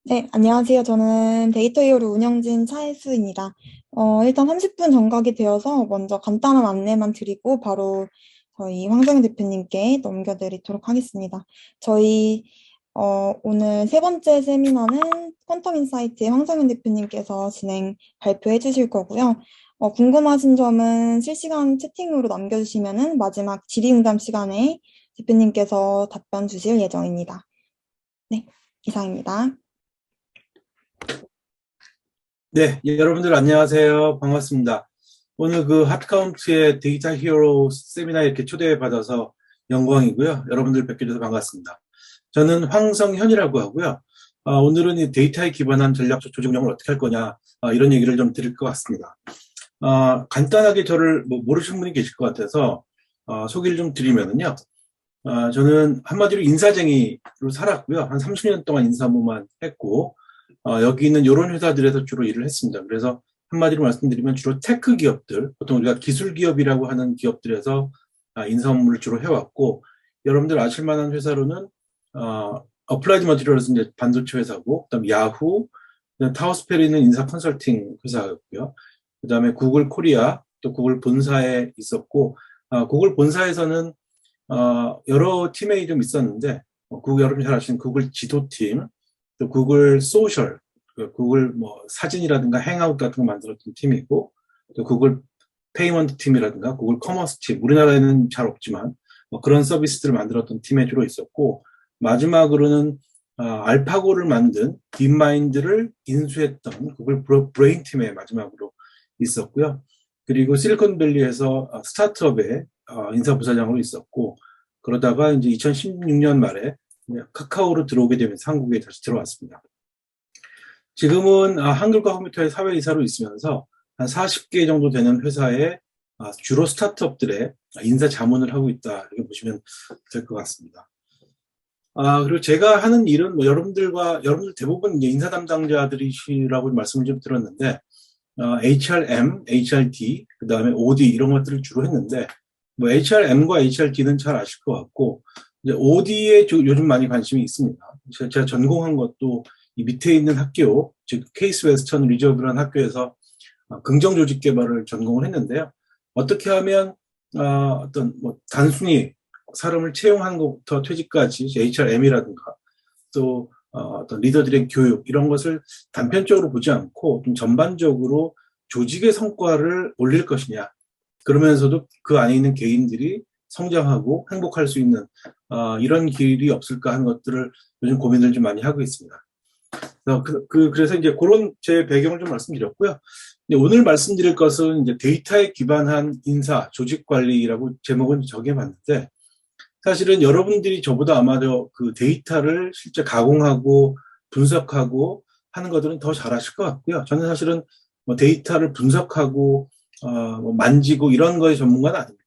네, 안녕하세요. 저는 데이터 이어를 운영진 차혜수입니다. 일단 30분 정각이 되어서 먼저 간단한 안내만 드리고 바로 저희 황정희 대표님께 넘겨드리도록 하겠습니다. 저희 오늘 세 번째 세미나는 퀀텀 인사이트의 황정희 대표님께서 발표해 주실 거고요. 궁금하신 점은 실시간 채팅으로 남겨주시면은 마지막 질의응답 시간에 대표님께서 답변 주실 예정입니다. 네, 이상입니다. 네, 여러분들 안녕하세요. 반갑습니다. 오늘 그 핫카운트의 데이터 히어로 세미나에 이렇게 초대받아서 영광이고요. 여러분들 뵙게 돼서 반갑습니다. 저는 황성현이라고 하고요. 오늘은 이 데이터에 기반한 전략적 조직 운영을 어떻게 할 거냐, 이런 얘기를 좀 드릴 것 같습니다. 간단하게 저를 모르시는 분이 계실 것 같아서 소개를 좀 드리면은요. 저는 한마디로 인사쟁이로 살았고요. 한 30년 동안 인사무만 했고, 여기 있는 이런 회사들에서 주로 일을 했습니다. 그래서 한마디로 말씀드리면 주로 테크 기업들, 보통 우리가 기술 기업이라고 하는 기업들에서 인사 업무를 주로 해왔고, 여러분들 아실 만한 회사로는 어플라이드 머티리얼스 이제 반도체 회사고, 그다음 야후, 그다음 타우스페리는 인사 컨설팅 회사였고요. 그다음에 구글 코리아, 또 구글 본사에 있었고, 구글 본사에서는 여러 팀이 좀 있었는데, 여러분이 잘 아시는 구글 지도팀, 또 구글 소셜, 구글 뭐 사진이라든가 행아웃 같은 거 만들었던 팀이고, 또 구글 페이먼트 팀이라든가 구글 커머스 팀, 우리나라에는 잘 없지만 뭐 그런 서비스들을 만들었던 팀에 주로 있었고, 마지막으로는 알파고를 만든 딥마인드를 인수했던 구글 브레인 팀에 마지막으로 있었고요. 그리고 실리콘밸리에서 스타트업의 인사부사장으로 있었고, 그러다가 이제 2016년 말에 카카오로 들어오게 되면서 한국에 다시 들어왔습니다. 지금은 한글과 컴퓨터의 사회이사로 있으면서 한 40개 정도 되는 회사에 주로 스타트업들의 인사 자문을 하고 있다, 이렇게 보시면 될 것 같습니다. 그리고 제가 하는 일은 뭐 여러분들 대부분 이제 인사 담당자들이시라고 말씀을 좀 들었는데, HRM, HRD, 그 다음에 OD 이런 것들을 주로 했는데, 뭐 HRM과 HRD는 잘 아실 것 같고, 이제 OD에 요즘 많이 관심이 있습니다. 제가 전공한 것도 이 밑에 있는 학교, 즉 케이스 웨스턴 리저브라는 학교에서 긍정 조직 개발을 전공을 했는데요. 어떻게 하면 어떤 뭐 단순히 사람을 채용하는 것부터 퇴직까지 HRM이라든가 또 어떤 리더들의 교육 이런 것을 단편적으로 보지 않고 좀 전반적으로 조직의 성과를 올릴 것이냐, 그러면서도 그 안에 있는 개인들이 성장하고 행복할 수 있는 이런 길이 없을까 하는 것들을 요즘 고민을 좀 많이 하고 있습니다. 그래서 이제 그런 제 배경을 좀 말씀드렸고요. 오늘 말씀드릴 것은 이제 데이터에 기반한 인사, 조직 관리라고 제목은 정해봤는데, 사실은 여러분들이 저보다 아마도 그 데이터를 실제 가공하고 분석하고 하는 것들은 더 잘하실 것 같고요. 저는 사실은 뭐 데이터를 분석하고 뭐 만지고 이런 거에 전문가는 아닙니다.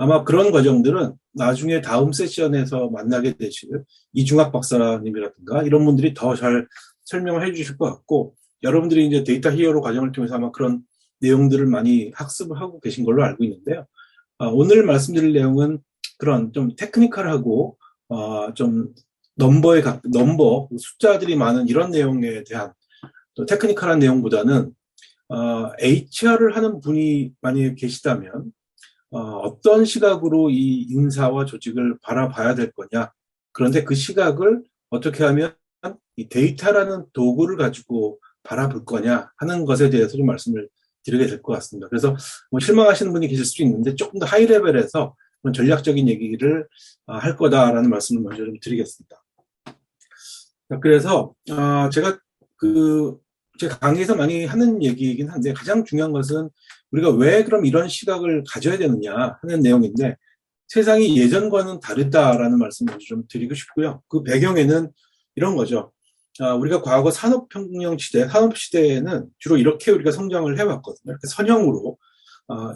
아마 그런 과정들은 나중에 다음 세션에서 만나게 되실 이중학 박사님이라든가 이런 분들이 더 잘 설명을 해주실 것 같고, 여러분들이 이제 데이터 히어로 과정을 통해서 아마 그런 내용들을 많이 학습을 하고 계신 걸로 알고 있는데요. 오늘 말씀드릴 내용은 그런 좀 테크니컬하고 좀 넘버 숫자들이 많은 이런 내용에 대한 또 테크니컬한 내용보다는 HR을 하는 분이 만약에 계시다면 어떤 시각으로 이 인사와 조직을 바라봐야 될 거냐, 그런데 그 시각을 어떻게 하면 이 데이터라는 도구를 가지고 바라볼 거냐 하는 것에 대해서 좀 말씀을 드리게 될 것 같습니다. 그래서 뭐 실망하시는 분이 계실 수 있는데 조금 더 하이 레벨에서 전략적인 얘기를 할 거다라는 말씀을 먼저 좀 드리겠습니다. 그래서 제가 제 강의에서 많이 하는 얘기이긴 한데, 가장 중요한 것은 우리가 왜 그럼 이런 시각을 가져야 되느냐 하는 내용인데, 세상이 예전과는 다르다라는 말씀을 좀 드리고 싶고요. 그 배경에는 이런 거죠. 우리가 과거 산업시대에는 주로 이렇게 우리가 성장을 해왔거든요. 이렇게 선형으로.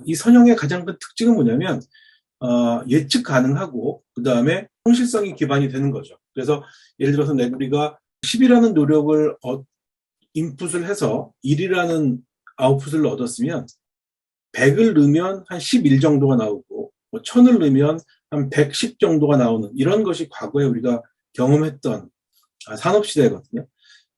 이 선형의 가장 큰 특징은 뭐냐면, 예측 가능하고, 그 다음에 성실성이 기반이 되는 거죠. 그래서 예를 들어서 우리가 10이라는 노력을 인풋을 해서 1이라는 아웃풋을 얻었으면 100을 넣으면 한 11 정도가 나오고, 1000을 넣으면 한 110 정도가 나오는 이런 것이 과거에 우리가 경험했던 산업시대거든요.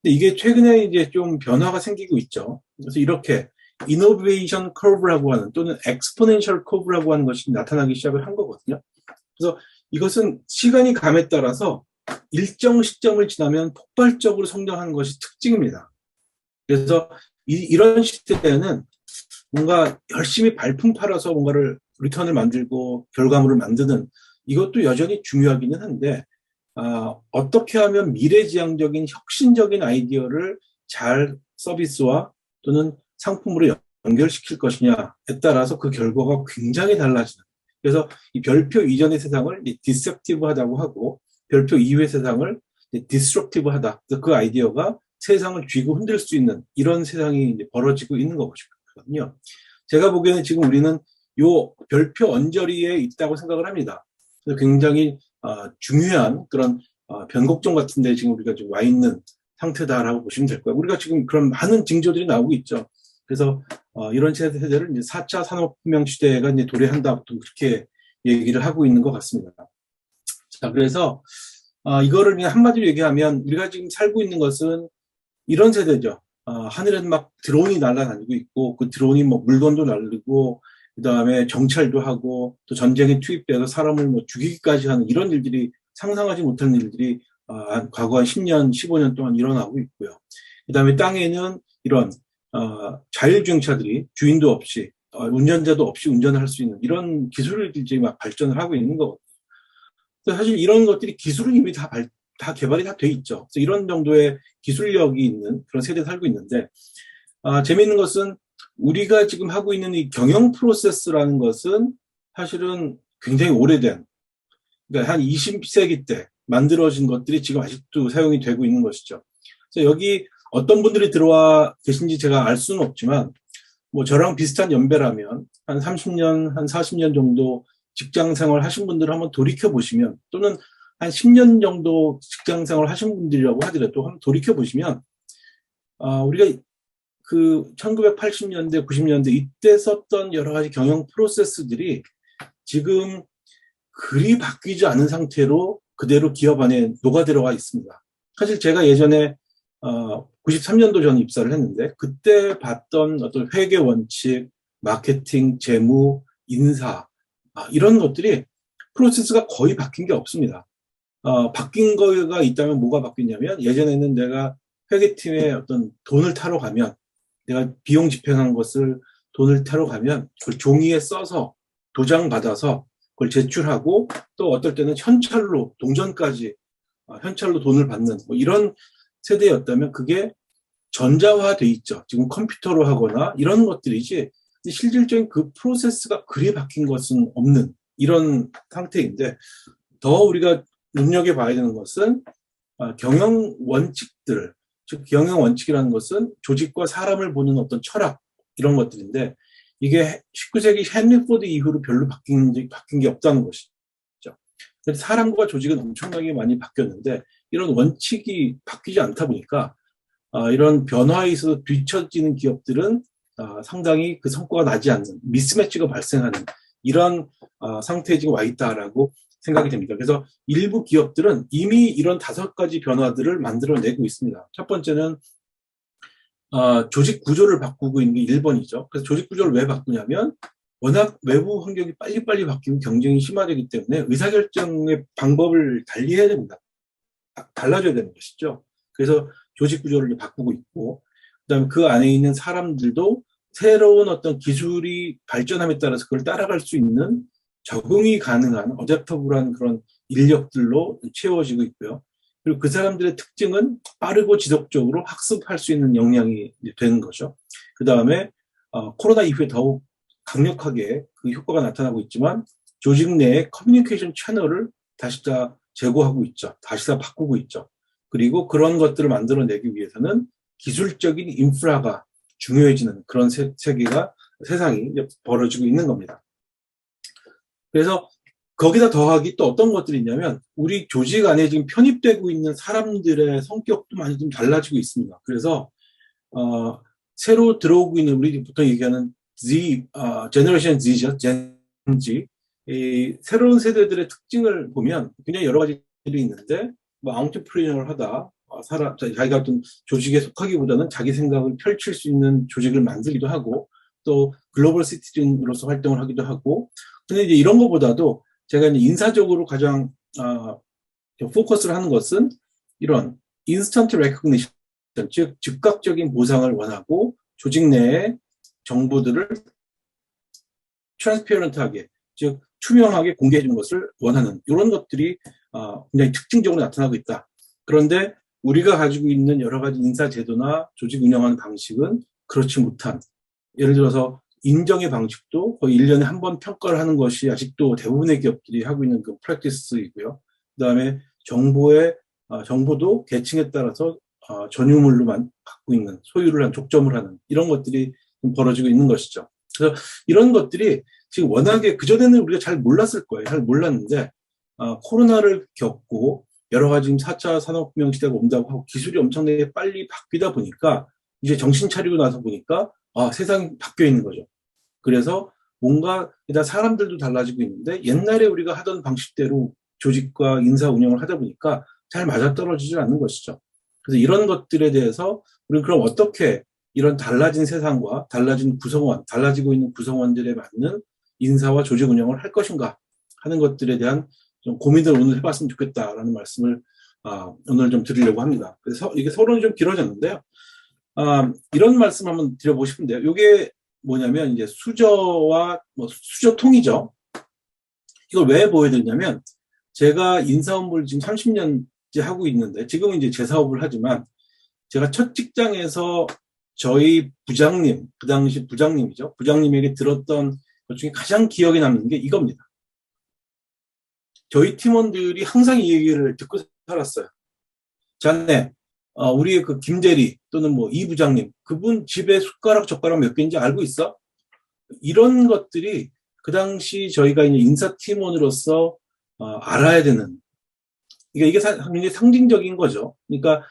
근데 이게 최근에 이제 좀 변화가 생기고 있죠. 그래서 이렇게 이노베이션 커브라고 하는 또는 엑스포넨셜 커브라고 하는 것이 나타나기 시작을 한 거거든요. 그래서 이것은 시간이 감에 따라서 일정 시점을 지나면 폭발적으로 성장하는 것이 특징입니다. 그래서 이런 시대에는 뭔가 열심히 발품 팔아서 뭔가를 리턴을 만들고 결과물을 만드는 이것도 여전히 중요하기는 한데 어떻게 하면 미래지향적인 혁신적인 아이디어를 잘 서비스와 또는 상품으로 연결시킬 것이냐에 따라서 그 결과가 굉장히 달라지는. 그래서 이 별표 이전의 세상을 디셉티브하다고 하고 별표 이후의 세상을 디스트럭티브하다. 그 아이디어가 세상을 쥐고 흔들 수 있는 이런 세상이 이제 벌어지고 있는 거거든요. 제가 보기에는 지금 우리는 요 별표 언저리에 있다고 생각을 합니다. 그래서 굉장히 중요한 그런 변곡점 같은데 지금 우리가 지금 와 있는 상태다라고 보시면 될 거예요. 우리가 지금 그런 많은 징조들이 나오고 있죠. 그래서 이런 세대를 이제 4차 산업혁명 시대가 이제 도래한다, 그렇게 얘기를 하고 있는 것 같습니다. 자, 그래서 이거를 그냥 한마디로 얘기하면 우리가 지금 살고 있는 것은 이런 세대죠. 하늘에는 막 드론이 날아다니고 있고 그 드론이 뭐 물건도 날리고 그다음에 정찰도 하고 또 전쟁에 투입돼서 사람을 뭐 죽이기까지 하는 이런 일들이 상상하지 못한 일들이 과거 한 10년, 15년 동안 일어나고 있고요. 그다음에 땅에는 이런 자율주행차들이 주인도 없이 운전자도 없이 운전을 할 수 있는 이런 기술들이 막 발전을 하고 있는 거거든요. 사실 이런 것들이 기술은 이미 다 개발이 다 돼 있죠. 그래서 이런 정도의 기술력이 있는 그런 세대에 살고 있는데 재미있는 것은 우리가 지금 하고 있는 이 경영 프로세스라는 것은 사실은 굉장히 오래된, 그러니까 한 20세기 때 만들어진 것들이 지금 아직도 사용이 되고 있는 것이죠. 그래서 여기 어떤 분들이 들어와 계신지 제가 알 수는 없지만 뭐 저랑 비슷한 연배라면 한 30년, 한 40년 정도 직장 생활 하신 분들을 한번 돌이켜 보시면 또는 한 10년 정도 직장 생활 하신 분들이라고 하더라도 한번 돌이켜 보시면 우리가 그 1980년대, 90년대 이때 썼던 여러 가지 경영 프로세스들이 지금 그리 바뀌지 않은 상태로 그대로 기업 안에 녹아들어가 있습니다. 사실 제가 예전에 93년도 전 입사를 했는데 그때 봤던 어떤 회계 원칙, 마케팅, 재무, 인사 이런 것들이 프로세스가 거의 바뀐 게 없습니다. 바뀐 거가 있다면 뭐가 바뀌냐면 예전에는 내가 회계팀에 어떤 돈을 타러 가면 내가 비용 집행한 것을 돈을 타러 가면 그걸 종이에 써서 도장 받아서 그걸 제출하고 또 어떨 때는 현찰로 동전까지 현찰로 돈을 받는 뭐 이런 세대였다면 그게 전자화돼 있죠. 지금 컴퓨터로 하거나 이런 것들이지 실질적인 그 프로세스가 그리 바뀐 것은 없는 이런 상태인데 더 우리가 눈여겨봐야 되는 것은 경영 원칙들, 즉 경영 원칙이라는 것은 조직과 사람을 보는 어떤 철학 이런 것들인데 이게 19세기 헨리 포드 이후로 별로 바뀐 게 없다는 것이죠. 그래서 사람과 조직은 엄청나게 많이 바뀌었는데 이런 원칙이 바뀌지 않다 보니까 이런 변화에 있어서 뒤처지는 기업들은 상당히 그 성과가 나지 않는 미스매치가 발생하는 이런 상태에 지금 와 있다라고 생각이 됩니다. 그래서 일부 기업들은 이미 이런 5가지 변화들을 만들어내고 있습니다. 첫 번째는 조직 구조를 바꾸고 있는 게 1번이죠. 그래서 조직 구조를 왜 바꾸냐면 워낙 외부 환경이 빨리빨리 바뀌고 경쟁이 심화되기 때문에 의사결정의 방법을 달리해야 됩니다. 달라져야 되는 것이죠. 그래서 조직 구조를 바꾸고 있고 그다음에 그 안에 있는 사람들도 새로운 어떤 기술이 발전함에 따라서 그걸 따라갈 수 있는 적응이 가능한 어댑터블한 그런 인력들로 채워지고 있고요. 그리고 그 사람들의 특징은 빠르고 지속적으로 학습할 수 있는 역량이 되는 거죠. 그 다음에 코로나 이후에 더욱 강력하게 그 효과가 나타나고 있지만 조직 내의 커뮤니케이션 채널을 다시 다 제고하고 있죠. 다시 다 바꾸고 있죠. 그리고 그런 것들을 만들어내기 위해서는 기술적인 인프라가 중요해지는 그런 세상이 벌어지고 있는 겁니다. 그래서 거기다 더하기 또 어떤 것들이 있냐면 우리 조직 안에 지금 편입되고 있는 사람들의 성격도 많이 좀 달라지고 있습니다. 그래서 새로 들어오고 있는 우리 보통 얘기하는 제너레이션 Z죠. Gen Z. 이 새로운 세대들의 특징을 보면 굉장히 여러 가지들이 있는데 뭐 아웃프리너를 하다, 자기가 어떤 조직에 속하기보다는 자기 생각을 펼칠 수 있는 조직을 만들기도 하고, 또 글로벌 시티즌으로서 활동을 하기도 하고. 근데 이제 이런 것보다도 제가 이제 인사적으로 가장 포커스를 하는 것은 이런 인스턴트 레코그니션, 즉 즉각적인 보상을 원하고 조직 내에 정보들을 트랜스페런트하게, 즉 투명하게 공개해 주는 것을 원하는 이런 것들이 굉장히 특징적으로 나타나고 있다. 그런데 우리가 가지고 있는 여러 가지 인사 제도나 조직 운영하는 방식은 그렇지 못한, 예를 들어서 인정의 방식도 거의 1년에 한 번 평가를 하는 것이 아직도 대부분의 기업들이 하고 있는 그 프랙티스이고요. 그다음에 정보도 계층에 따라서 전유물로만 갖고 있는, 소유를 한, 독점을 하는 이런 것들이 좀 벌어지고 있는 것이죠. 그래서 이런 것들이 지금 워낙에 그전에는 우리가 잘 몰랐을 거예요. 잘 몰랐는데 코로나를 겪고 여러 가지 4차 산업혁명 시대가 온다고 하고 기술이 엄청나게 빨리 바뀌다 보니까 이제 정신 차리고 나서 보니까 세상이 바뀌어 있는 거죠. 그래서 뭔가 일단 사람들도 달라지고 있는데 옛날에 우리가 하던 방식대로 조직과 인사 운영을 하다 보니까 잘 맞아떨어지지 않는 것이죠. 그래서 이런 것들에 대해서 우리는 그럼 어떻게 이런 달라진 세상과 달라지고 있는 구성원들에 맞는 인사와 조직 운영을 할 것인가 하는 것들에 대한 좀 고민을 오늘 해봤으면 좋겠다라는 말씀을 오늘 좀 드리려고 합니다. 그래서 이게 서론이 좀 길어졌는데요. 이런 말씀 한번 드려보고 싶은데요. 이게 뭐냐면 이제 수저와 수저통이죠. 이걸 왜 보여드리냐면 제가 인사업무를 지금 30년째 하고 있는데 지금은 이제 제 사업을 하지만 제가 첫 직장에서 저희 부장님, 그 당시 부장님이죠. 부장님에게 들었던 것 중에 가장 기억에 남는 게 이겁니다. 저희 팀원들이 항상 이 얘기를 듣고 살았어요. 자네, 우리의 그 김대리 또는 뭐 이 부장님, 그분 집에 젓가락 몇 개인지 알고 있어? 이런 것들이 그 당시 저희가 이제 인사팀원으로서 알아야 되는, 이게 굉장히 상징적인 거죠. 그러니까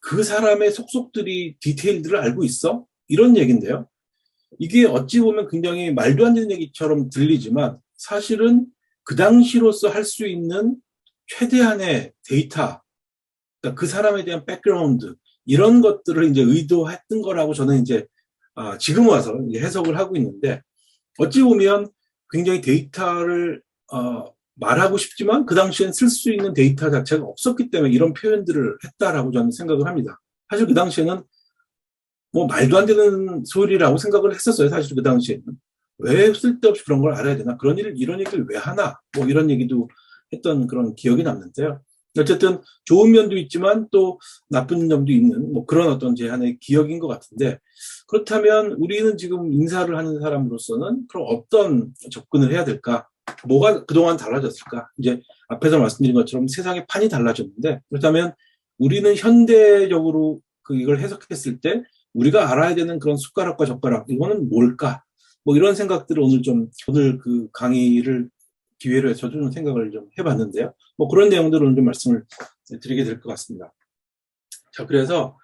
그 사람의 속속들이 디테일들을 알고 있어? 이런 얘기인데요. 이게 어찌 보면 굉장히 말도 안 되는 얘기처럼 들리지만 사실은 그 당시로서 할 수 있는 최대한의 데이터, 그러니까 그 사람에 대한 백그라운드, 이런 것들을 이제 의도했던 거라고 저는 이제 지금 와서 이제 해석을 하고 있는데, 어찌 보면 굉장히 데이터를 말하고 싶지만 그 당시엔 쓸 수 있는 데이터 자체가 없었기 때문에 이런 표현들을 했다라고 저는 생각을 합니다. 사실 그 당시에는 뭐 말도 안 되는 소리라고 생각을 했었어요. 사실 그 당시에는. 왜 쓸데없이 그런 걸 알아야 되나? 이런 얘기를 왜 하나? 뭐 이런 얘기도 했던 그런 기억이 남는데요. 어쨌든 좋은 면도 있지만 또 나쁜 점도 있는 뭐 그런 어떤 제 하나의 기억인 것 같은데, 그렇다면 우리는 지금 인사를 하는 사람으로서는 그럼 어떤 접근을 해야 될까? 뭐가 그동안 달라졌을까? 이제 앞에서 말씀드린 것처럼 세상의 판이 달라졌는데, 그렇다면 우리는 현대적으로 이걸 해석했을 때 우리가 알아야 되는 그런 숟가락과 젓가락, 이거는 뭘까? 뭐 이런 생각들을 오늘 그 강의를 기회로 해서 좀 생각을 좀 해봤는데요. 뭐 그런 내용들을 오늘 좀 말씀을 드리게 될 것 같습니다. 자, 그래서,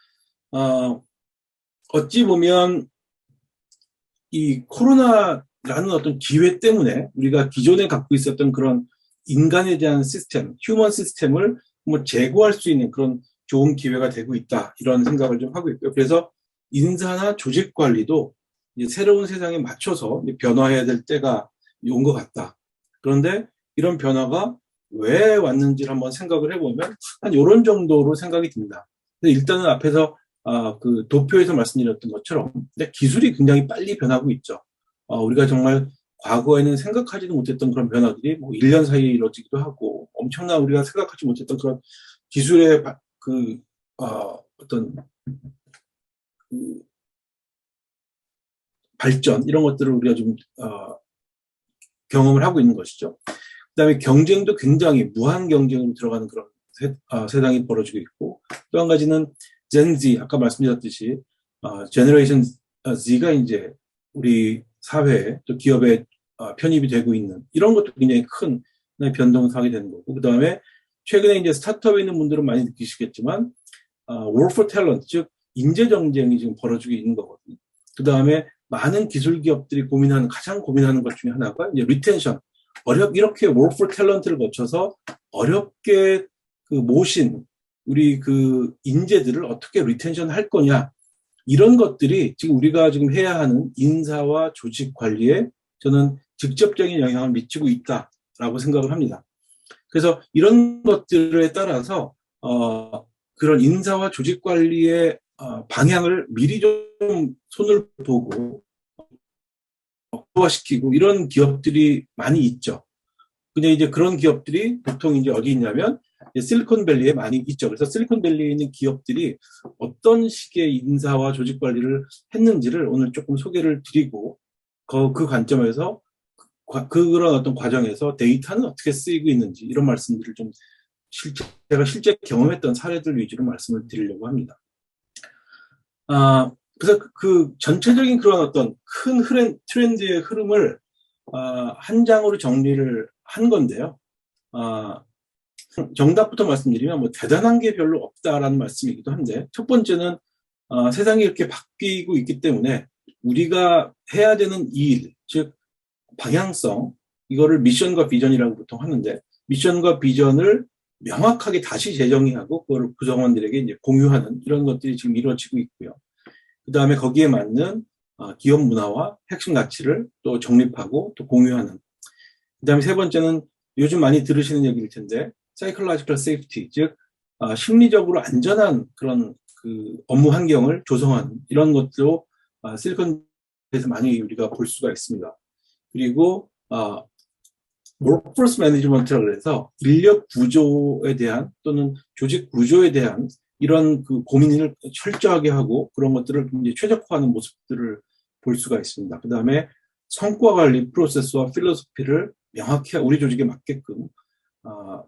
어찌 보면 이 코로나라는 어떤 기회 때문에 우리가 기존에 갖고 있었던 그런 인간에 대한 시스템, 휴먼 시스템을 뭐 제고할 수 있는 그런 좋은 기회가 되고 있다. 이런 생각을 좀 하고 있고요. 그래서 인사나 조직 관리도 이제 새로운 세상에 맞춰서 변화해야 될 때가 온 것 같다. 그런데 이런 변화가 왜 왔는지를 한번 생각을 해보면 한 이런 정도로 생각이 듭니다. 근데 일단은 앞에서 그 도표에서 말씀드렸던 것처럼 기술이 굉장히 빨리 변하고 있죠. 우리가 정말 과거에는 생각하지도 못했던 그런 변화들이 뭐 1년 사이에 이루어지기도 하고, 엄청난 우리가 생각하지 못했던 그런 기술의 어떤 그 발전, 이런 것들을 우리가 좀 경험을 하고 있는 것이죠. 그다음에 경쟁도 굉장히 무한 경쟁으로 들어가는 그런 세상이 벌어지고 있고, 또 한 가지는 Gen Z, 아까 말씀드렸듯이 제너레이션 Z가 이제 우리 사회에 또 기업에 편입이 되고 있는, 이런 것도 굉장히 큰 변동사항이 되는 거고, 그다음에 최근에 이제 스타트업에 있는 분들은 많이 느끼시겠지만 War for Talent, 즉 인재 경쟁이 지금 벌어지고 있는 거거든요. 그다음에 많은 기술 기업들이 가장 고민하는 것 중에 하나가 이제 리텐션. 이렇게 War for Talent를 거쳐서 어렵게 모신 우리 그 인재들을 어떻게 리텐션 할 거냐, 이런 것들이 지금 우리가 지금 해야 하는 인사와 조직 관리에 저는 직접적인 영향을 미치고 있다라고 생각을 합니다. 그래서 이런 것들에 따라서 그런 인사와 조직 관리의 방향을 미리 좀 손을 보고 확보화시키고 이런 기업들이 많이 있죠. 근데 이제 그런 기업들이 보통 이제 어디 있냐면 실리콘밸리에 많이 있죠. 그래서 실리콘밸리에 있는 기업들이 어떤 식의 인사와 조직 관리를 했는지를 오늘 조금 소개를 드리고 그 관점에서 그런 어떤 과정에서 데이터는 어떻게 쓰이고 있는지 이런 말씀들을 좀 제가 실제 경험했던 사례들 위주로 말씀을 드리려고 합니다. 그래서 그 전체적인 그런 어떤 큰 트렌드의 흐름을 한 장으로 정리를 한 건데요. 정답부터 말씀드리면 뭐 대단한 게 별로 없다라는 말씀이기도 한데, 첫 번째는 세상이 이렇게 바뀌고 있기 때문에 우리가 해야 되는 일, 즉 방향성, 이거를 미션과 비전이라고 보통 하는데, 미션과 비전을 명확하게 다시 재정의하고 그걸 구성원들에게 이제 공유하는 이런 것들이 지금 이루어지고 있고요. 그 다음에 거기에 맞는 기업 문화와 핵심 가치를 또 정립하고 또 공유하는. 그 다음에 세 번째는 요즘 많이 들으시는 얘기일 텐데, psychological safety, 즉 심리적으로 안전한 그런 그 업무 환경을 조성하는 이런 것도 실리콘에서 많이 우리가 볼 수가 있습니다. 그리고 workforce management라고 해서 인력 구조에 대한 또는 조직 구조에 대한 이런 그 고민을 철저하게 하고 그런 것들을 이제 최적화하는 모습들을 볼 수가 있습니다. 그 다음에 성과 관리 프로세스와 필로소피를 명확히 우리 조직에 맞게끔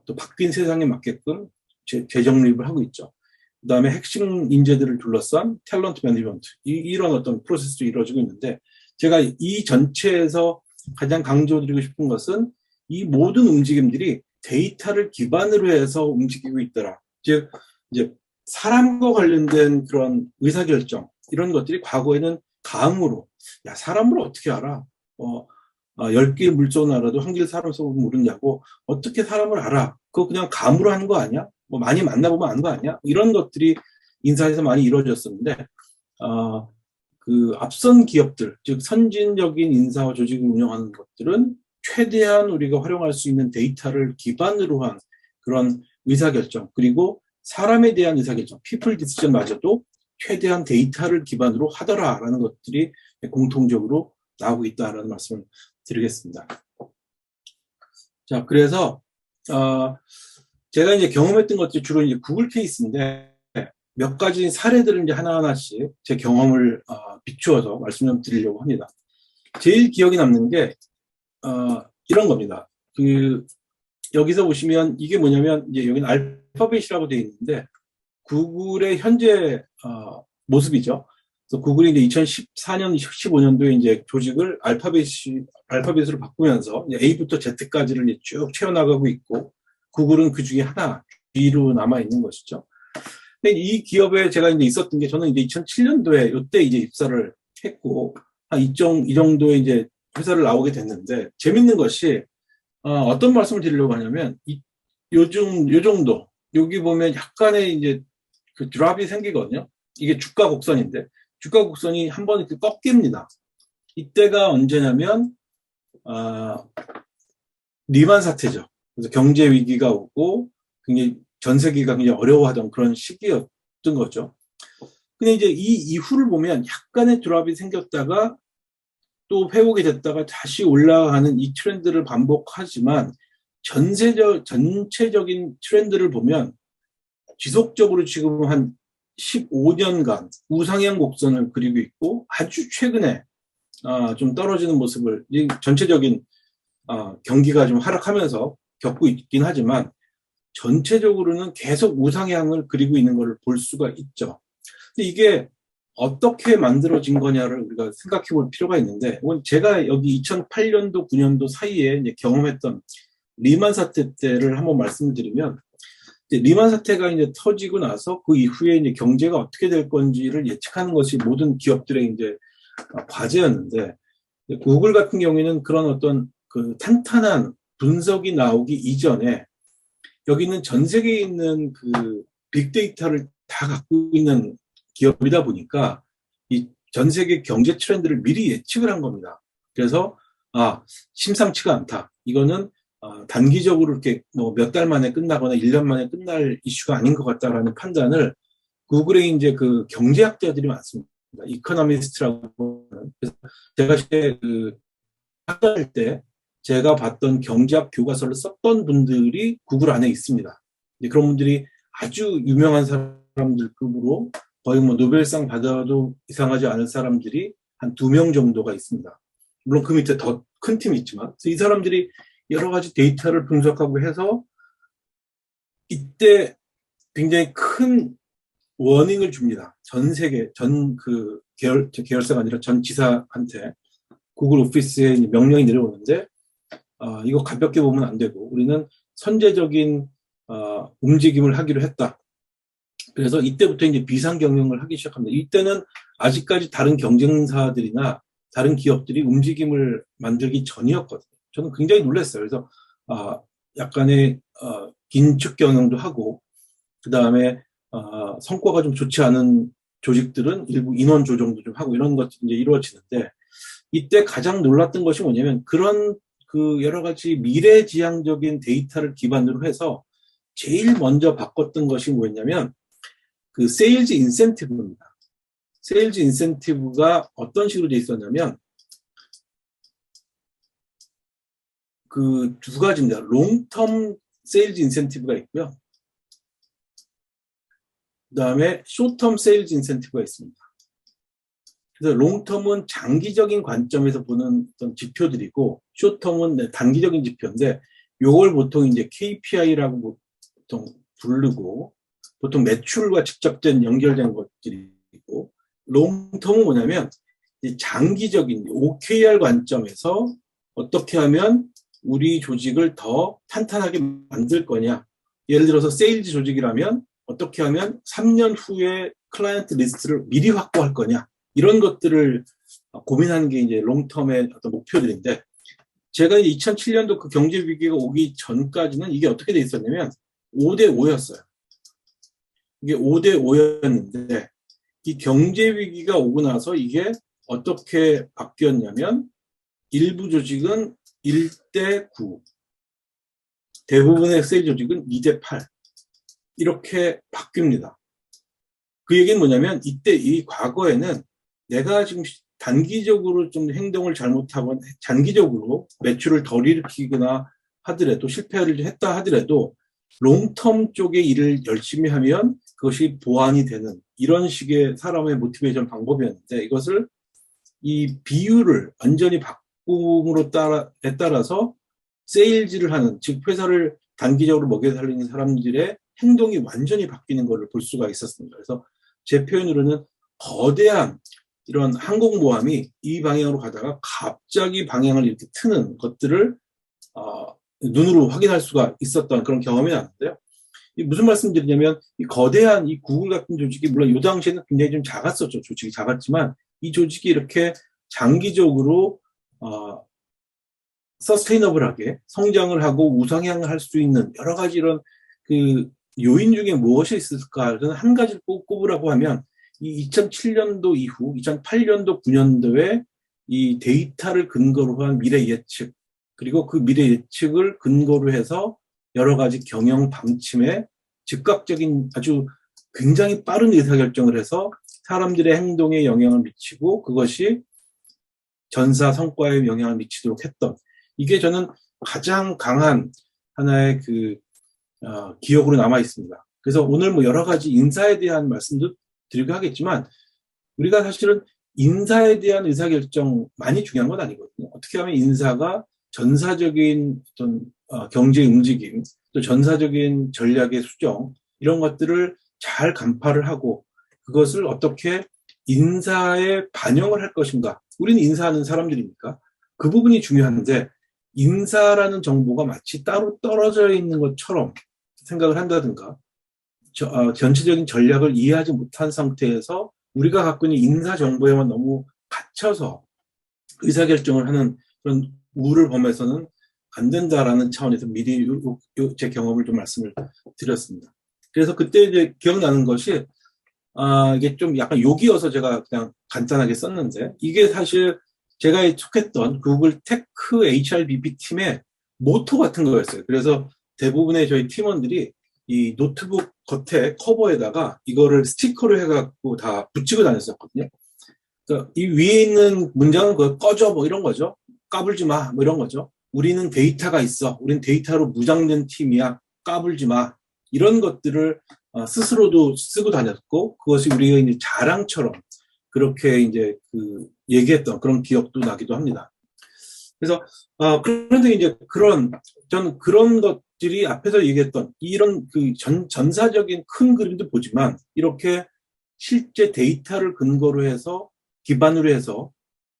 또 바뀐 세상에 맞게끔 재정립을 하고 있죠. 그 다음에 핵심 인재들을 둘러싼 탤런트 매니지먼트 이런 어떤 프로세스도 이루어지고 있는데, 제가 이 전체에서 가장 강조드리고 싶은 것은 이 모든 움직임들이 데이터를 기반으로 해서 움직이고 있더라. 즉 이제 사람과 관련된 그런 의사결정 이런 것들이 과거에는 감으로, 야 사람을 어떻게 알아? 10길 물속은 알아도 한 길 사람 속은 모르냐고, 어떻게 사람을 알아? 그거 그냥 감으로 하는 거 아니야? 뭐 많이 만나보면 아는 거 아니야? 이런 것들이 인사에서 많이 이루어졌었는데, 그 앞선 기업들, 즉 선진적인 인사와 조직을 운영하는 것들은 최대한 우리가 활용할 수 있는 데이터를 기반으로 한 그런 의사결정, 그리고 사람에 대한 의사결정, people decision마저도 최대한 데이터를 기반으로 하더라라는 것들이 공통적으로 나오고 있다라는 말씀을 드리겠습니다. 자, 그래서 제가 이제 경험했던 것들이 주로 이제 구글 케이스인데, 몇 가지 사례들을 이제 하나하나씩 제 경험을 비추어서 말씀 좀 드리려고 합니다. 제일 기억에 남는 게 이런 겁니다. 여기서 보시면 이게 뭐냐면, 이제 여기는 알파벳이라고 되어 있는데 구글의 현재 모습이죠. 그래서 구글이 이제 2014년, 15년도에 이제 조직을 알파벳으로 바꾸면서 이제 A부터 Z까지를 이제 쭉 채워나가고 있고, 구글은 그 중에 하나, G로 남아 있는 것이죠. 근데 이 기업에 제가 이제 있었던 게, 저는 이제 2007년도에 이때 이제 입사를 했고, 이 정도의 이제 회사를 나오게 됐는데, 재밌는 것이, 어떤 말씀을 드리려고 하냐면, 요 정도, 여기 보면 약간의 이제 그 드랍이 생기거든요. 이게 주가 곡선인데, 주가 곡선이 한번 이렇게 꺾입니다. 이때가 언제냐면, 리만 사태죠. 그래서 경제 위기가 오고, 굉장히 전 세계가 굉장히 어려워하던 그런 시기였던 거죠. 근데 이제 이 이후를 보면 약간의 드랍이 생겼다가 또 회복이 됐다가 다시 올라가는 이 트렌드를 반복하지만, 전체적인 트렌드를 보면 지속적으로 지금 한 15년간 우상향 곡선을 그리고 있고, 아주 최근에 좀 떨어지는 모습을, 전체적인 경기가 좀 하락하면서 겪고 있긴 하지만 전체적으로는 계속 우상향을 그리고 있는 것을 볼 수가 있죠. 근데 이게 어떻게 만들어진 거냐를 우리가 생각해 볼 필요가 있는데, 제가 여기 2008년도, 9년도 사이에 이제 경험했던 리만 사태 때를 한번 말씀드리면, 이제 리만 사태가 이제 터지고 나서 그 이후에 이제 경제가 어떻게 될 건지를 예측하는 것이 모든 기업들의 이제 과제였는데, 구글 같은 경우에는 그런 어떤 그 탄탄한 분석이 나오기 이전에 여기는 전 세계에 있는 그 빅데이터를 다 갖고 있는 기업이다 보니까 이 전 세계 경제 트렌드를 미리 예측을 한 겁니다. 그래서 심상치가 않다. 이거는 단기적으로 이렇게 뭐 몇 달 만에 끝나거나 1년 만에 끝날 이슈가 아닌 것 같다라는 판단을 구글에 이제 그 경제학자들이 많습니다. 이코노미스트라고 하는. 그래서 제가 그 학교할 때 제가 봤던 경제학 교과서를 썼던 분들이 구글 안에 있습니다. 그런 분들이 아주 유명한 사람들급으로 거의 뭐 노벨상 받아도 이상하지 않을 사람들이 한 2명 정도가 있습니다. 물론 그 밑에 더 큰 팀이 있지만, 그래서 이 사람들이 여러 가지 데이터를 분석하고 해서 이때 굉장히 큰 워닝을 줍니다. 전 세계, 계열사가 아니라 전 지사한테 구글 오피스에 명령이 내려오는데, 이거 가볍게 보면 안 되고, 우리는 선제적인, 움직임을 하기로 했다. 그래서 이때부터 이제 비상 경영을 하기 시작합니다. 이때는 아직까지 다른 경쟁사들이나 다른 기업들이 움직임을 만들기 전이었거든요. 저는 굉장히 놀랐어요. 그래서, 약간의, 긴축 경영도 하고, 그 다음에, 성과가 좀 좋지 않은 조직들은 일부 인원 조정도 좀 하고 이런 것들이 이제 이루어지는데, 이때 가장 놀랐던 것이 뭐냐면 그런 그 여러 가지 미래지향적인 데이터를 기반으로 해서 제일 먼저 바꿨던 것이 뭐였냐면 그 세일즈 인센티브입니다. 세일즈 인센티브가 어떤 식으로 돼 있었냐면 그 두 가지입니다. 롱텀 세일즈 인센티브가 있고요. 그 다음에 숏텀 세일즈 인센티브가 있습니다. 그래서 롱텀은 장기적인 관점에서 보는 어떤 지표들이고, 숏텀은 단기적인 지표인데, 요걸 보통 이제 KPI라고 보통 부르고, 보통 매출과 직접된 연결된 것들이 있고, 롱텀은 뭐냐면, 장기적인 OKR 관점에서 어떻게 하면 우리 조직을 더 탄탄하게 만들 거냐. 예를 들어서 세일즈 조직이라면, 어떻게 하면 3년 후에 클라이언트 리스트를 미리 확보할 거냐. 이런 것들을 고민하는 게 이제 롱텀의 어떤 목표들인데, 제가 2007년도 그 경제 위기가 오기 전까지는 이게 어떻게 돼 있었냐면 5대 5였어요. 이게 5대 5였는데, 이 경제 위기가 오고 나서 이게 어떻게 바뀌었냐면, 일부 조직은 1대 9, 대부분의 세일 조직은 2대 8, 이렇게 바뀝니다. 그 얘기는 뭐냐면, 이때 이 과거에는 내가 지금 단기적으로 좀 행동을 잘못하거나 장기적으로 매출을 덜 일으키거나 하더라도 실패를 했다 하더라도 롱텀 쪽의 일을 열심히 하면 그것이 보완이 되는 이런 식의 사람의 모티베이션 방법이었는데, 이것을 이 비율을 완전히 바꿈으로 따라서 세일즈를 하는, 즉 회사를 단기적으로 먹여 살리는 사람들의 행동이 완전히 바뀌는 것을 볼 수가 있었습니다. 그래서 제 표현으로는 거대한 이런 항공모함이 이 방향으로 가다가 갑자기 방향을 이렇게 트는 것들을 눈으로 확인할 수가 있었던 그런 경험이 나는데요. 무슨 말씀드리냐면 이 거대한 이 구글 같은 조직이 물론 이 당시에는 굉장히 좀 작았었죠. 조직이 작았지만 이 조직이 이렇게 장기적으로 서스테이너블하게 성장을 하고 우상향을 할 수 있는 여러 가지 이런 그 요인 중에 무엇이 있을까? 저는 한 가지를 꼽으라고 하면 이 2007년도 이후 2008년도 9년도에 이 데이터를 근거로 한 미래 예측, 그리고 그 미래 예측을 근거로 해서 여러 가지 경영 방침에 즉각적인 아주 굉장히 빠른 의사결정을 해서 사람들의 행동에 영향을 미치고 그것이 전사 성과에 영향을 미치도록 했던, 이게 저는 가장 강한 하나의 기억으로 남아 있습니다. 그래서 오늘 뭐 여러 가지 인사에 대한 말씀도 드리고 하겠지만, 우리가 사실은 인사에 대한 의사결정 많이 중요한 건 아니거든요. 어떻게 하면 인사가 전사적인 어떤 경제 움직임, 또 전사적인 전략의 수정, 이런 것들을 잘 간파를 하고 그것을 어떻게 인사에 반영을 할 것인가. 우리는 인사하는 사람들이니까 그 부분이 중요한데, 인사라는 정보가 마치 따로 떨어져 있는 것처럼 생각을 한다든가, 전체적인 전략을 이해하지 못한 상태에서 우리가 갖고 있는 인사 정보에만 너무 갇혀서 의사결정을 하는 그런 우를 범해서는 안 된다라는 차원에서 미리 제 경험을 좀 말씀을 드렸습니다. 그래서 그때 이제 기억나는 것이, 이게 좀 약간 욕이어서 제가 그냥 간단하게 썼는데, 이게 사실 제가 속했던 구글 테크 HRBP 팀의 모토 같은 거였어요. 그래서 대부분의 저희 팀원들이 이 노트북 겉에 커버에다가 이거를 스티커로 해갖고 다 붙이고 다녔었거든요. 그러니까 이 위에 있는 문장은 그거 꺼져 뭐 이런 거죠. 까불지 마 뭐 이런 거죠. 우리는 데이터가 있어. 우리는 데이터로 무장된 팀이야. 까불지 마. 이런 것들을 스스로도 쓰고 다녔고 그것이 우리가 이제 자랑처럼 그렇게 이제 그 얘기했던 그런 기억도 나기도 합니다. 그래서 그런데 이제 저는 그런 것들이 앞에서 얘기했던 이런 그 전사적인 큰 그림도 보지만 이렇게 실제 데이터를 근거로 해서 기반으로 해서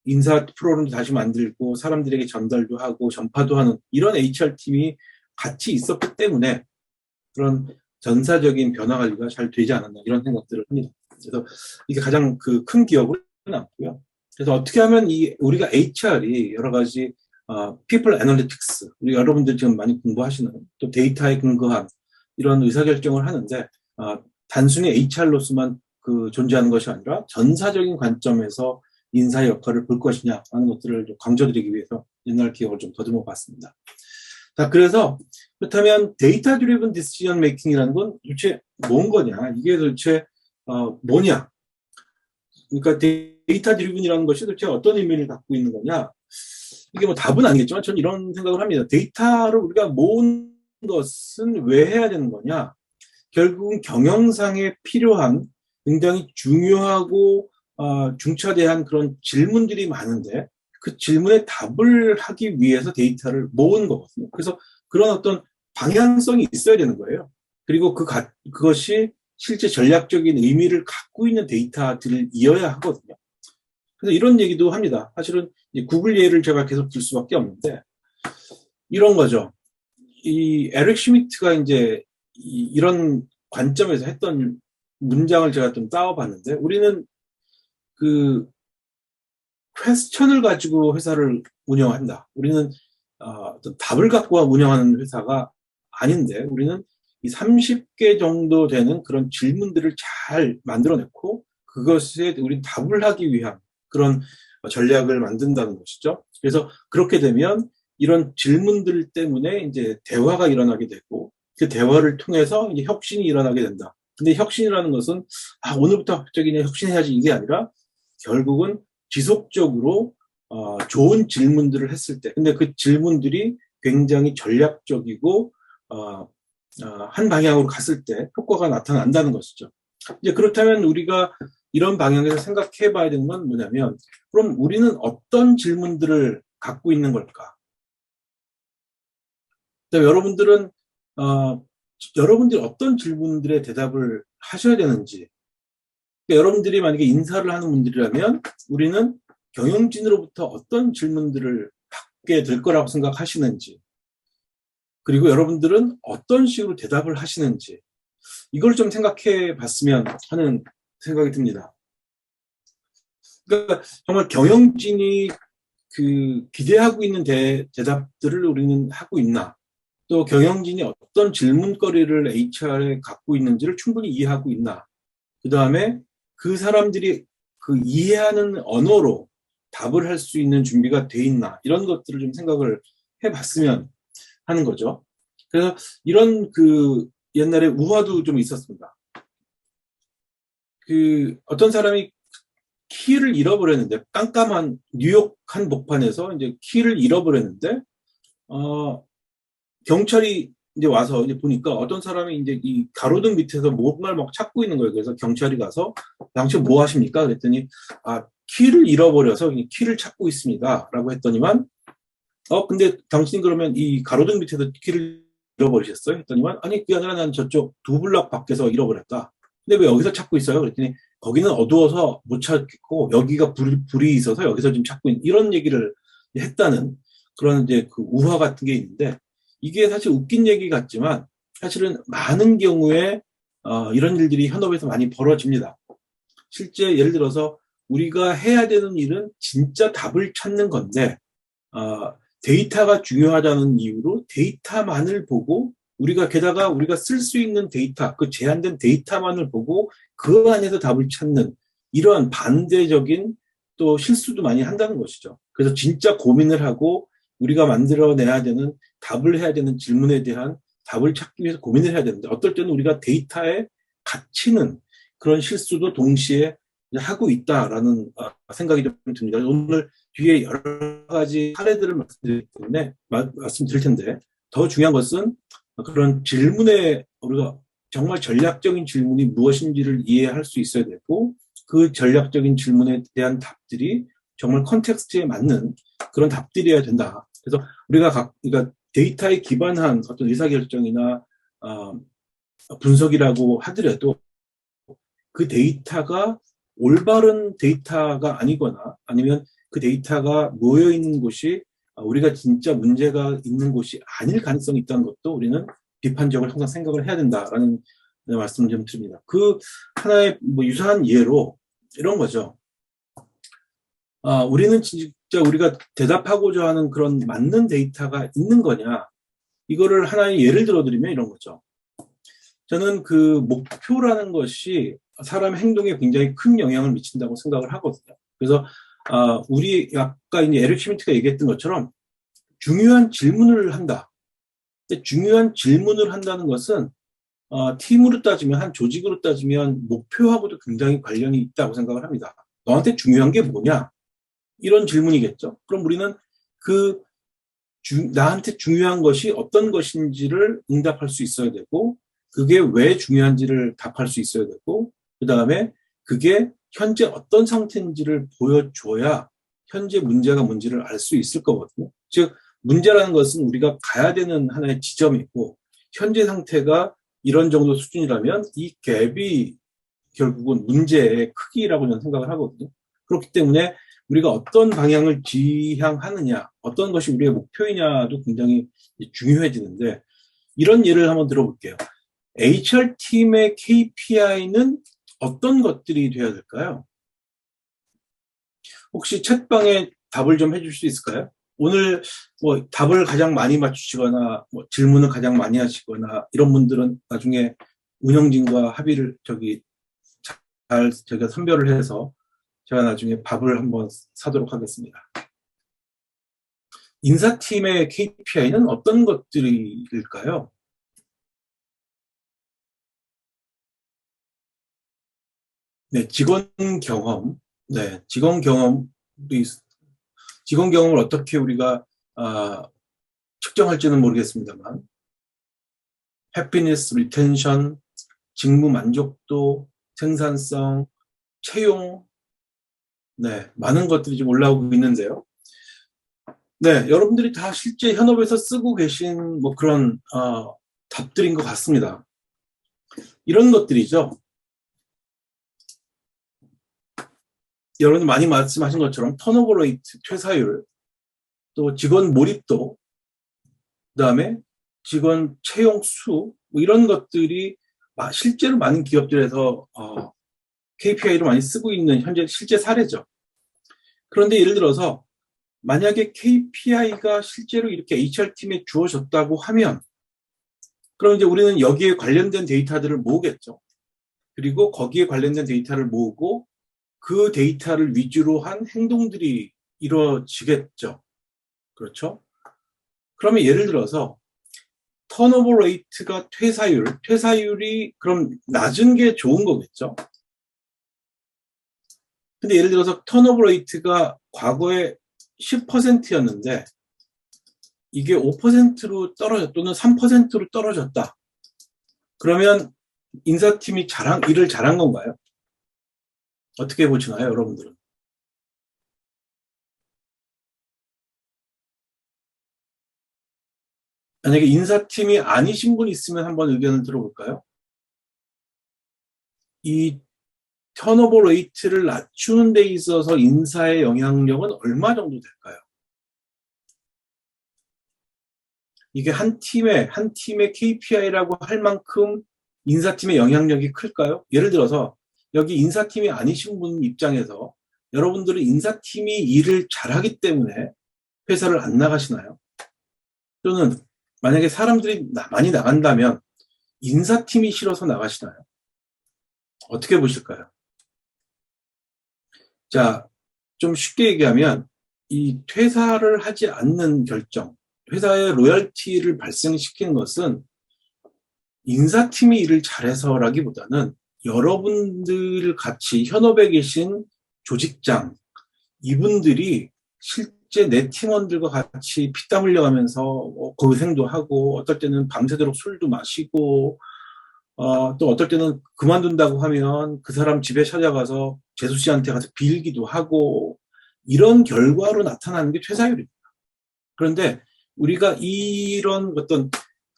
인사 프로그램도 다시 만들고 사람들에게 전달도 하고 전파도 하는 이런 HR팀이 같이 있었기 때문에 그런 전사적인 변화 관리가 잘 되지 않았나 이런 생각들을 합니다. 그래서 이게 가장 그 큰 기억으로 남고요. 그래서 어떻게 하면 우리가 HR이 여러 가지 people analytics, 우리 여러분들 지금 많이 공부하시는 또 데이터에 근거한 이런 의사결정을 하는데 단순히 HR로서만 그 존재하는 것이 아니라 전사적인 관점에서 인사의 역할을 볼 것이냐 하는 것들을 좀 강조드리기 위해서 옛날 기억을 좀 더듬어 봤습니다. 자, 그래서 그렇다면 데이터 드리븐 디시전 메이킹이라는 건 도대체 뭔 거냐? 이게 도대체 뭐냐? 그러니까 데이터 드리븐이라는 것이 도대체 어떤 의미를 갖고 있는 거냐? 이게 뭐 답은 아니겠지만 저는 이런 생각을 합니다. 데이터를 우리가 모은 것은 왜 해야 되는 거냐? 결국은 경영상에 필요한 굉장히 중요하고 중차대한 그런 질문들이 많은데 그 질문에 답을 하기 위해서 데이터를 모은 거거든요. 그래서 그런 어떤 방향성이 있어야 되는 거예요. 그리고 그것이 실제 전략적인 의미를 갖고 있는 데이터들이어야 하거든요. 그래서 이런 얘기도 합니다. 사실은 구글 예를 제가 계속 들 수밖에 없는데 이런 거죠. 이 에릭 슈미트가 이제 이런 관점에서 했던 문장을 제가 좀 따와봤는데 우리는 그 퀘스천을 가지고 회사를 운영한다. 우리는 어떤 답을 갖고 운영하는 회사가 아닌데 우리는 이 30개 정도 되는 그런 질문들을 잘 만들어냈고 그것에 우리 답을 하기 위한 그런 전략을 만든다는 것이죠. 그래서 그렇게 되면 이런 질문들 때문에 이제 대화가 일어나게 되고 그 대화를 통해서 이제 혁신이 일어나게 된다. 근데 혁신이라는 것은 오늘부터 갑자기 그냥 혁신해야지 이게 아니라 결국은 지속적으로 좋은 질문들을 했을 때 근데 그 질문들이 굉장히 전략적이고 한 방향으로 갔을 때 효과가 나타난다는 것이죠. 이제 그렇다면 우리가 이런 방향에서 생각해 봐야 되는 건 뭐냐면 그럼 우리는 어떤 질문들을 갖고 있는 걸까? 여러분들은 여러분들이 어떤 질문들에 대답을 하셔야 되는지 그러니까 여러분들이 만약에 인사를 하는 분들이라면 우리는 경영진으로부터 어떤 질문들을 받게 될 거라고 생각하시는지 그리고 여러분들은 어떤 식으로 대답을 하시는지 이걸 좀 생각해 봤으면 하는 생각이 듭니다. 그러니까 정말 경영진이 그 기대하고 있는 대답들을 우리는 하고 있나 또 경영진이 어떤 질문거리를 HR에 갖고 있는지를 충분히 이해하고 있나 그 다음에 그 사람들이 그 이해하는 언어로 답을 할 수 있는 준비가 돼 있나 이런 것들을 좀 생각을 해봤으면 하는 거죠. 그래서 이런 그 옛날에 우화도 좀 있었습니다. 그 어떤 사람이 키를 잃어버렸는데 깜깜한 뉴욕 한복판에서 이제 키를 잃어버렸는데 경찰이 이제 와서 이제 보니까 어떤 사람이 이제 이 가로등 밑에서 뭔가를 막 찾고 있는 거예요. 그래서 경찰이 가서 당신 뭐 하십니까? 그랬더니 키를 잃어버려서 키를 찾고 있습니다.라고 했더니만 근데 당신 그러면 이 가로등 밑에서 키를 잃어버리셨어요? 했더니만 아니 그게 아니라 난 저쪽 두 블락 밖에서 잃어버렸다. 근데 왜 여기서 찾고 있어요? 그랬더니 거기는 어두워서 못 찾겠고 여기가 불이 있어서 여기서 지금 찾고 있는 이런 얘기를 했다는 그런 이제 그 우화 같은 게 있는데 이게 사실 웃긴 얘기 같지만 사실은 많은 경우에 이런 일들이 현업에서 많이 벌어집니다. 실제 예를 들어서 우리가 해야 되는 일은 진짜 답을 찾는 건데 데이터가 중요하다는 이유로 데이터만을 보고 게다가 우리가 쓸 수 있는 데이터, 그 제한된 데이터만을 보고 그 안에서 답을 찾는 이러한 반대적인 또 실수도 많이 한다는 것이죠. 그래서 진짜 고민을 하고 우리가 만들어내야 되는 답을 해야 되는 질문에 대한 답을 찾기 위해서 고민을 해야 되는데 어떨 때는 우리가 데이터에 갇히는 그런 실수도 동시에 하고 있다라는 생각이 좀 듭니다. 오늘 뒤에 여러 가지 사례들을 말씀드릴 텐데 더 중요한 것은 그런 질문에 우리가 정말 전략적인 질문이 무엇인지를 이해할 수 있어야 되고 그 전략적인 질문에 대한 답들이 정말 컨텍스트에 맞는 그런 답들이어야 된다. 그래서 그러니까 데이터에 기반한 어떤 의사결정이나 분석이라고 하더라도 그 데이터가 올바른 데이터가 아니거나 아니면 그 데이터가 모여있는 곳이 우리가 진짜 문제가 있는 곳이 아닐 가능성이 있다는 것도 우리는 비판적으로 항상 생각을 해야 된다라는 말씀을 좀 드립니다. 그 하나의 유사한 예로 이런 거죠. 우리는 진짜 우리가 대답하고자 하는 그런 맞는 데이터가 있는 거냐. 이거를 하나의 예를 들어드리면 이런 거죠. 저는 그 목표라는 것이 사람 행동에 굉장히 큰 영향을 미친다고 생각을 하거든요. 그래서 우리 아까 이제 에릭 슈미트가 얘기했던 것처럼 중요한 질문을 한다. 근데 중요한 질문을 한다는 것은 팀으로 따지면 한 조직으로 따지면 목표하고도 굉장히 관련이 있다고 생각을 합니다. 너한테 중요한 게 뭐냐? 이런 질문이겠죠. 그럼 우리는 나한테 중요한 것이 어떤 것인지를 응답할 수 있어야 되고 그게 왜 중요한지를 답할 수 있어야 되고 그 다음에 그게 현재 어떤 상태인지를 보여줘야 현재 문제가 뭔지를 알 수 있을 거거든요. 즉 문제라는 것은 우리가 가야 되는 하나의 지점이고 현재 상태가 이런 정도 수준이라면 이 갭이 결국은 문제의 크기라고 저는 생각을 하거든요. 그렇기 때문에 우리가 어떤 방향을 지향하느냐, 어떤 것이 우리의 목표이냐도 굉장히 중요해지는데 이런 예를 한번 들어볼게요. HR팀의 KPI는 어떤 것들이 되어야 될까요? 혹시 채팅방에 답을 좀 해줄 수 있을까요? 오늘 답을 가장 많이 맞추시거나 질문을 가장 많이 하시거나 이런 분들은 나중에 운영진과 합의를 저희가 선별을 해서 제가 나중에 밥을 한번 사도록 하겠습니다. 인사팀의 KPI는 어떤 것들일까요? 네, 직원 경험. 네, 직원 경험을 어떻게 우리가 측정할지는 모르겠습니다만 해피니스, 리텐션, 직무 만족도, 생산성, 채용, 네, 많은 것들이 지금 올라오고 있는데요. 네, 여러분들이 다 실제 현업에서 쓰고 계신 그런 답들인 것 같습니다. 이런 것들이죠. 여러분들 많이 말씀하신 것처럼 턴오버 레이트, 퇴사율, 또 직원 몰입도, 그 다음에 직원 채용 수, 이런 것들이 실제로 많은 기업들에서 KPI로 많이 쓰고 있는 현재 실제 사례죠. 그런데 예를 들어서 만약에 KPI가 실제로 이렇게 HR팀에 주어졌다고 하면 그럼 이제 우리는 여기에 관련된 데이터들을 모으겠죠. 그리고 거기에 관련된 데이터를 모으고 그 데이터를 위주로 한 행동들이 이루어지겠죠. 그렇죠? 그러면 예를 들어서 턴오버 레이트가 퇴사율이 그럼 낮은 게 좋은 거겠죠. 근데 예를 들어서 턴오버 레이트가 과거에 10%였는데 이게 5%로 떨어졌다 또는 3%로 떨어졌다. 그러면 인사팀이 일을 잘한 건가요? 어떻게 보시나요, 여러분들은? 만약에 인사팀이 아니신 분 있으면 한번 의견을 들어볼까요? 이 턴오버 레이트를 낮추는 데 있어서 인사의 영향력은 얼마 정도 될까요? 이게 한 팀의 KPI라고 할 만큼 인사팀의 영향력이 클까요? 예를 들어서 여기 인사팀이 아니신 분 입장에서 여러분들은 인사팀이 일을 잘하기 때문에 회사를 안 나가시나요? 또는 만약에 사람들이 많이 나간다면 인사팀이 싫어서 나가시나요? 어떻게 보실까요? 자, 좀 쉽게 얘기하면 이 퇴사를 하지 않는 결정, 회사의 로열티를 발생시키는 것은 인사팀이 일을 잘해서라기보다는 여러분들 같이 현업에 계신 조직장, 이분들이 실제 내 팀원들과 같이 피땀 흘려가면서 고생도 하고 어떨 때는 밤새도록 술도 마시고 또 어떨 때는 그만둔다고 하면 그 사람 집에 찾아가서 재수 씨한테 가서 빌기도 하고 이런 결과로 나타나는 게 퇴사율입니다. 그런데 우리가 이런 어떤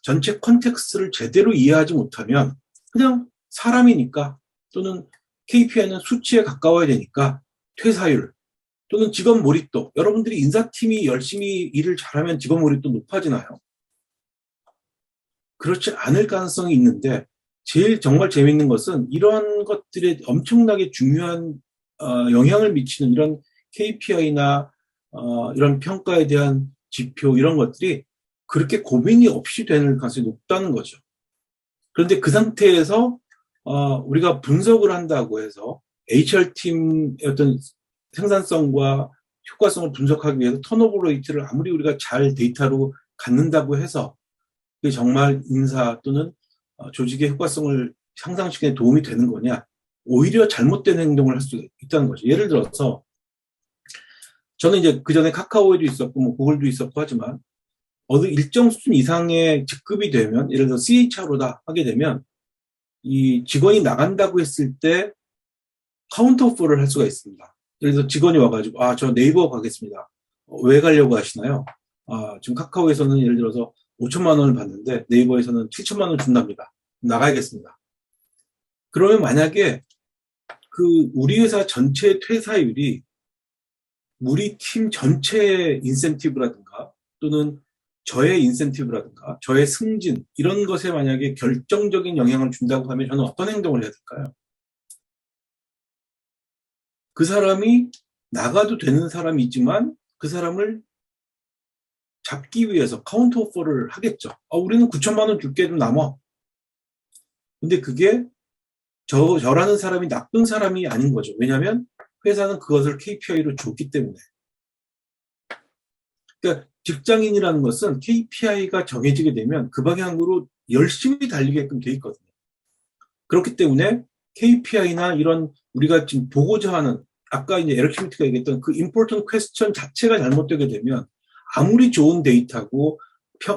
전체 컨텍스트를 제대로 이해하지 못하면 그냥 사람이니까 또는 KPI는 수치에 가까워야 되니까 퇴사율 또는 직업 몰입도, 여러분들이 인사팀이 열심히 일을 잘하면 직업 몰입도 높아지나요? 그렇지 않을 가능성이 있는데 제일 정말 재미있는 것은 이런 것들에 엄청나게 중요한 영향을 미치는 이런 KPI나 이런 평가에 대한 지표 이런 것들이 그렇게 고민이 없이 되는 가능성이 높다는 거죠. 그런데 그 상태에서 우리가 분석을 한다고 해서 HR팀의 어떤 생산성과 효과성을 분석하기 위해서 턴오버 레이트를 아무리 우리가 잘 데이터로 갖는다고 해서 그게 정말 인사 또는 조직의 효과성을 향상시키는 데 도움이 되는 거냐? 오히려 잘못된 행동을 할 수 있다는 거죠. 예를 들어서 저는 이제 그 전에 카카오에도 있었고 뭐 구글도 있었고 하지만 어느 일정 수준 이상의 직급이 되면 예를 들어 CHRO다 하게 되면 이 직원이 나간다고 했을 때 카운터 오퍼를 할 수가 있습니다. 예를 들어 직원이 와가지고 저 네이버 가겠습니다. 왜 가려고 하시나요? 지금 카카오에서는 예를 들어서 5천만 원을 받는데 네이버에서는 7천만 원 준답니다. 나가야겠습니다. 그러면 만약에 그 우리 회사 전체 퇴사율이 우리 팀 전체의 인센티브라든가 또는 저의 인센티브라든가 저의 승진 이런 것에 만약에 결정적인 영향을 준다고 하면 저는 어떤 행동을 해야 될까요? 그 사람이 나가도 되는 사람이 있지만 그 사람을 잡기 위해서 카운터 오퍼를 하겠죠. 우리는 9천만 원 줄게 좀 남아. 근데 그게 저라는 사람이 나쁜 사람이 아닌 거죠. 왜냐하면 회사는 그것을 KPI로 줬기 때문에. 그러니까 직장인이라는 것은 KPI가 정해지게 되면 그 방향으로 열심히 달리게끔 돼 있거든요. 그렇기 때문에 KPI나 이런 우리가 지금 보고자 하는 아까 이제 에릭 슈미트가 얘기했던 그 important question 자체가 잘못되게 되면 아무리 좋은 데이터고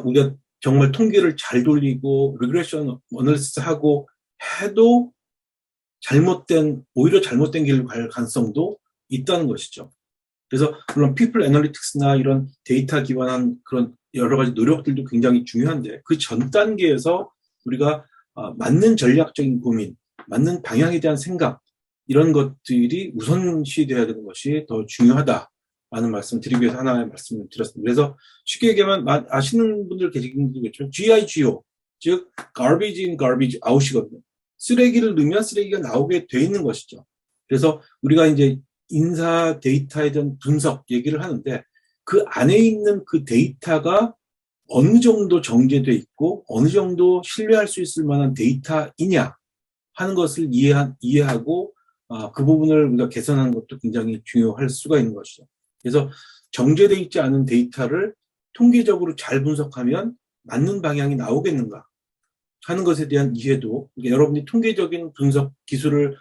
우리가 정말 통계를 잘 돌리고 리그레션 어널리시스 하고 해도 오히려 잘못된 길로 갈 가능성도 있다는 것이죠. 그래서 물론 people analytics나 이런 데이터 기반한 그런 여러 가지 노력들도 굉장히 중요한데 그 전 단계에서 우리가 맞는 전략적인 고민, 맞는 방향에 대한 생각 이런 것들이 우선시돼야 되는 것이 더 중요하다라는 말씀을 드리기 위해서 하나의 말씀을 드렸습니다. 그래서 쉽게 얘기하면 아시는 분들 계시겠지만 GIGO, 즉 garbage in, garbage out이거든요. 쓰레기를 넣으면 쓰레기가 나오게 돼 있는 것이죠. 그래서 우리가 이제 인사 데이터에 대한 분석 얘기를 하는데 그 안에 있는 그 데이터가 어느 정도 정제돼 있고 어느 정도 신뢰할 수 있을 만한 데이터이냐 하는 것을 이해하고 그 부분을 우리가 개선하는 것도 굉장히 중요할 수가 있는 것이죠. 그래서 정제돼 있지 않은 데이터를 통계적으로 잘 분석하면 맞는 방향이 나오겠는가 하는 것에 대한 이해도 여러분이 통계적인 분석 기술을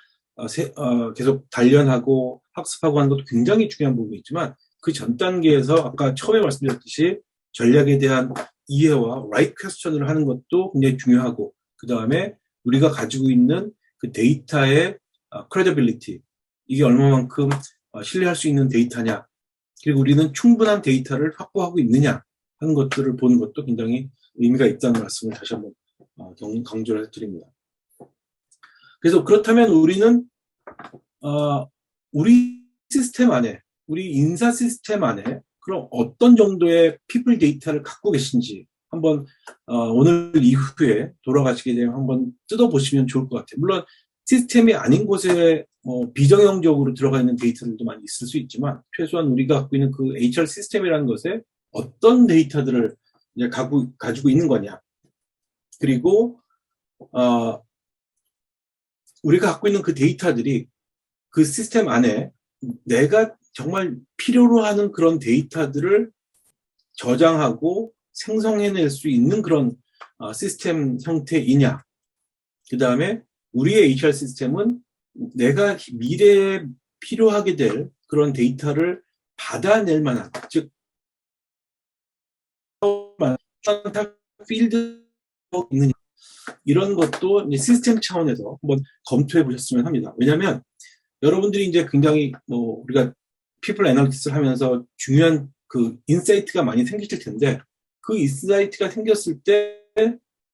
계속 단련하고 학습하고 하는 것도 굉장히 중요한 부분이 있지만 그 전 단계에서 아까 처음에 말씀드렸듯이 전략에 대한 이해와 right question을 하는 것도 굉장히 중요하고 그 다음에 우리가 가지고 있는 그 데이터의 credibility 이게 얼마만큼 신뢰할 수 있는 데이터냐 그리고 우리는 충분한 데이터를 확보하고 있느냐 하는 것들을 보는 것도 굉장히 의미가 있다는 말씀을 다시 한번 강조를 해드립니다. 그래서 그렇다면 우리는 우리 시스템 안에 우리 인사 시스템 안에 그럼 어떤 정도의 people 데이터를 갖고 계신지 한번 오늘 이후에 돌아가시게 되면 한번 뜯어보시면 좋을 것 같아요. 물론 시스템이 아닌 곳에 비정형적으로 들어가 있는 데이터들도 많이 있을 수 있지만 최소한 우리가 갖고 있는 그 HR 시스템이라는 것에 어떤 데이터들을 이제 가지고 있는 거냐. 그리고, 우리가 갖고 있는 그 데이터들이 그 시스템 안에 내가 정말 필요로 하는 그런 데이터들을 저장하고 생성해낼 수 있는 그런 시스템 형태이냐. 그 다음에 우리의 HR 시스템은 내가 미래에 필요하게 될 그런 데이터를 받아낼 만한, 즉, 필드 있느냐. 이런 것도 이제 시스템 차원에서 한번 검토해 보셨으면 합니다. 왜냐하면 여러분들이 이제 굉장히 우리가 피플 애널리티스를 하면서 중요한 그 인사이트가 많이 생기실 텐데 그 인사이트가 생겼을 때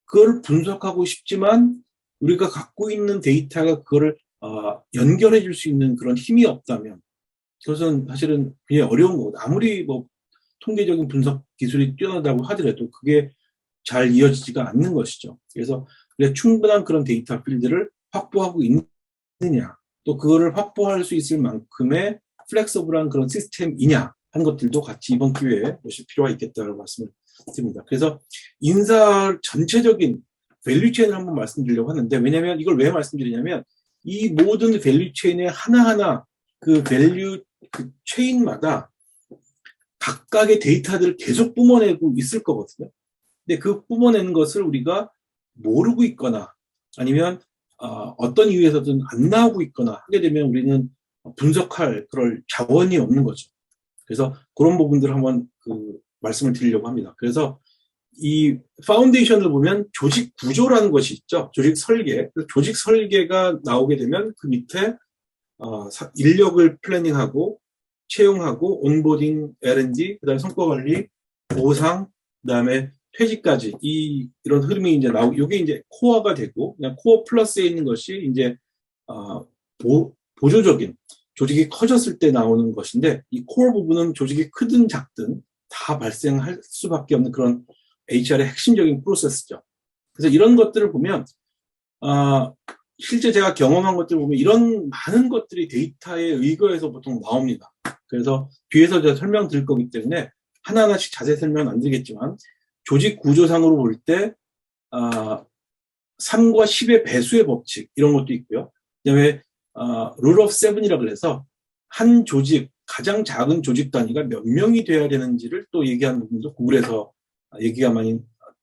그걸 분석하고 싶지만 우리가 갖고 있는 데이터가 그거를 연결해 줄 수 있는 그런 힘이 없다면 그것은 사실은 굉장히 어려운 거거든요. 아무리 통계적인 분석 기술이 뛰어나다고 하더라도 그게 잘 이어지지가 않는 것이죠. 그래서 충분한 그런 데이터 필드를 확보하고 있느냐, 또 그거를 확보할 수 있을 만큼의 플렉서블한 그런 시스템이냐 하는 것들도 같이 이번 기회에 보실 필요가 있겠다고 말씀을 드립니다. 그래서 인사 전체적인 밸류 체인을 한번 말씀드리려고 하는데, 왜냐하면 이걸 왜 말씀드리냐면 이 모든 밸류 체인의 하나하나 그 밸류 그 체인마다 각각의 데이터들을 계속 뿜어내고 있을 거거든요. 근데 그 뿜어내는 것을 우리가 모르고 있거나 아니면 어떤 이유에서든 안 나오고 있거나 하게 되면 우리는 분석할 그럴 자원이 없는 거죠. 그래서 그런 부분들을 한번 말씀을 드리려고 합니다. 그래서 이 파운데이션을 보면 조직 구조라는 것이 있죠. 조직 설계. 조직 설계가 나오게 되면 그 밑에 인력을 플래닝하고 채용하고 온보딩, L&D, 그다음에 성과 관리, 보상, 그다음에 퇴직까지 이런 흐름이 이제 나오고 이게 이제 코어가 되고 그냥 코어 플러스에 있는 것이 이제 보조적인 조직이 커졌을 때 나오는 것인데 이 코어 부분은 조직이 크든 작든 다 발생할 수밖에 없는 그런 HR의 핵심적인 프로세스죠. 그래서 이런 것들을 보면 실제 제가 경험한 것들을 보면 이런 많은 것들이 데이터에 의거해서 보통 나옵니다. 그래서 뒤에서 제가 설명드릴 거기 때문에 하나하나씩 자세히 설명은 안 드리겠지만 조직 구조상으로 볼 때 3과 10의 배수의 법칙 이런 것도 있고요. 그다음에 룰 오브 세븐이라고 해서 한 조직, 가장 작은 조직 단위가 몇 명이 돼야 되는지를 또 얘기하는 부분도 구글에서 얘기가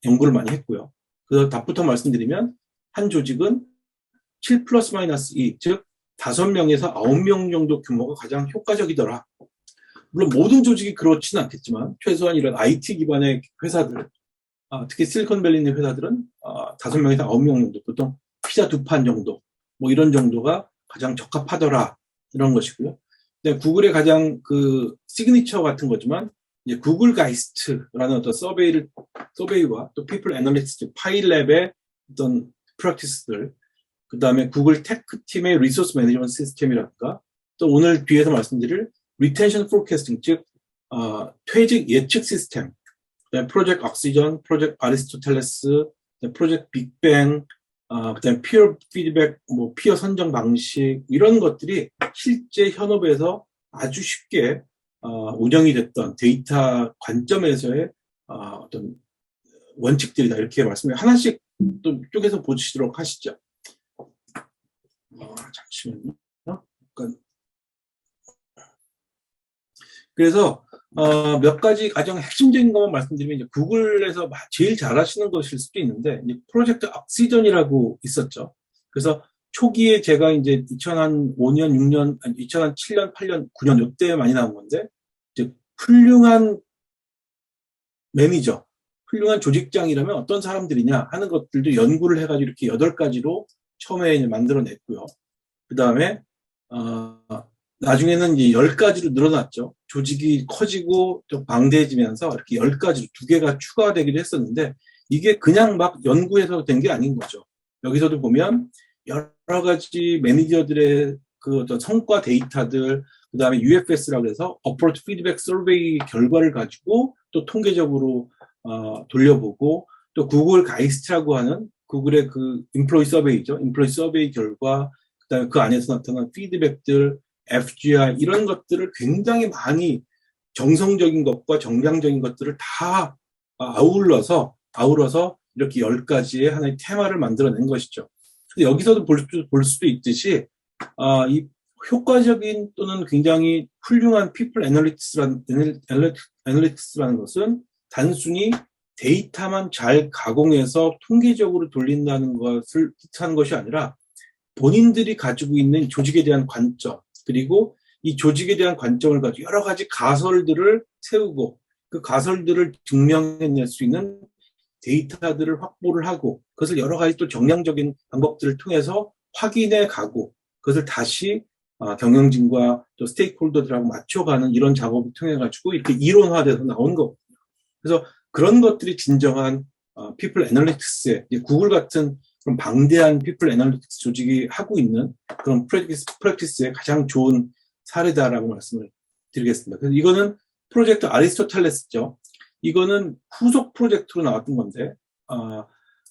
연구를 많이 했고요. 그래서 답부터 말씀드리면 한 조직은 7 플러스 마이너스 2, 즉 5명에서 9명 정도 규모가 가장 효과적이더라. 물론 모든 조직이 그렇지는 않겠지만 최소한 이런 IT 기반의 회사들, 특히 실리콘밸리 있는 회사들은 5명에서 9명 정도, 보통 피자 2판 정도, 이런 정도가 가장 적합하더라. 이런 것이고요. 근데 구글의 가장 시그니처 같은 거지만 이제 구글 가이스트라는 어떤 서베이와 또 피플 애널리스트, 파일랩의 어떤 프랙티스들, 그 다음에 구글 테크팀의 리소스 매니지먼트 시스템이랄까, 또 오늘 뒤에서 말씀드릴 리텐션 포캐스팅, 즉 퇴직 예측 시스템, 프로젝트 옥시전, 프로젝트 아리스토텔레스, 프로젝트 빅뱅, 그다음에 피어 피드백, 피어 선정 방식 이런 것들이 실제 현업에서 아주 쉽게 운영이 됐던 데이터 관점에서의 어떤 원칙들이다 이렇게 말씀을 하나씩 또 쪼개서 보시도록 하시죠. 잠시만요. 그래서 몇 가지 가장 핵심적인 것만 말씀드리면 이제 구글에서 제일 잘하시는 것일 수도 있는데 이제 프로젝트 옥시전이라고 있었죠. 그래서 초기에 제가 이제 2005년, 6년, 2007년, 8년, 9년 이때 많이 나온 건데 이제 훌륭한 매니저, 훌륭한 조직장이라면 어떤 사람들이냐 하는 것들도 연구를 해가지고 이렇게 8가지로 처음에 이제 만들어냈고요. 그 다음에 나중에는 이제 10가지로 늘어났죠. 조직이 커지고 또 방대해지면서 이렇게 10가지로 2개가 추가되기도 했었는데 이게 그냥 막 연구해서 된 게 아닌 거죠. 여기서도 보면 여러 가지 매니저들의 그 어떤 성과 데이터들, 그 다음에 UFS라고 해서 Upward Feedback Survey 결과를 가지고 또 통계적으로 돌려보고 또 구글 가이스트라고 하는 구글의 그 인플로이 서베이죠. 인플로이 서베이 결과, 그 다음에 그 안에서 나타난 피드백들, FGI 이런 것들을 굉장히 많이 정성적인 것과 정량적인 것들을 다 아우러서 이렇게 10가지의 하나의 테마를 만들어낸 것이죠. 근데 여기서도 볼 수도 있듯이, 이 효과적인 또는 굉장히 훌륭한 people analytics라는 것은 단순히 데이터만 잘 가공해서 통계적으로 돌린다는 것을 뜻하는 것이 아니라 본인들이 가지고 있는 조직에 대한 관점, 그리고 이 조직에 대한 관점을 가지고 여러 가지 가설들을 세우고 그 가설들을 증명해낼 수 있는 데이터들을 확보를 하고 그것을 여러 가지 또 정량적인 방법들을 통해서 확인해 가고 그것을 다시 경영진과 또 스테이크홀더들하고 맞춰가는 이런 작업을 통해 가지고 이렇게 이론화돼서 나온 거거든요. 그래서 그런 것들이 진정한 people analytics의 구글 같은 그런 방대한 people analytics 조직이 하고 있는 그런 프랙티스의 가장 좋은 사례다라고 말씀을 드리겠습니다. 그래서 이거는 프로젝트 아리스토텔레스죠. 이거는 후속 프로젝트로 나왔던 건데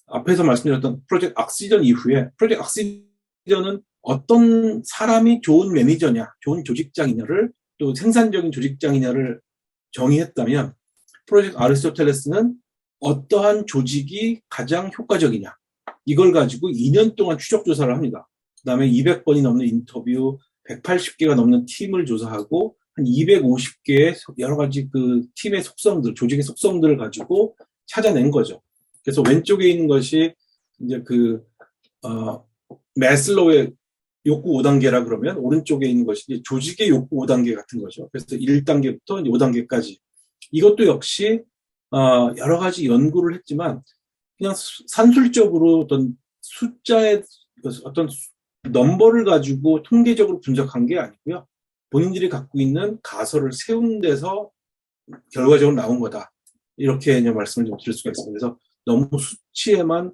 앞에서 말씀드렸던 프로젝트 악시전 이후에 프로젝트 악시전은 어떤 사람이 좋은 매니저냐, 좋은 조직장이냐를 또 생산적인 조직장이냐를 정의했다면 프로젝트 아리스토텔레스는 어떠한 조직이 가장 효과적이냐 이걸 가지고 2년 동안 추적 조사를 합니다. 그 다음에 200번이 넘는 인터뷰, 180개가 넘는 팀을 조사하고 한 250개의 여러 가지 그 팀의 속성들, 조직의 속성들을 가지고 찾아낸 거죠. 그래서 왼쪽에 있는 것이 이제 매슬로우의 욕구 5단계라 그러면 오른쪽에 있는 것이 이제 조직의 욕구 5단계 같은 거죠. 그래서 1단계부터 5단계까지. 이것도 역시 여러 가지 연구를 했지만 그냥 산술적으로 어떤 숫자의 어떤 넘버를 가지고 통계적으로 분석한 게 아니고요. 본인들이 갖고 있는 가설을 세운 데서 결과적으로 나온 거다. 이렇게 말씀을 좀 드릴 수가 있습니다. 그래서 너무 수치에만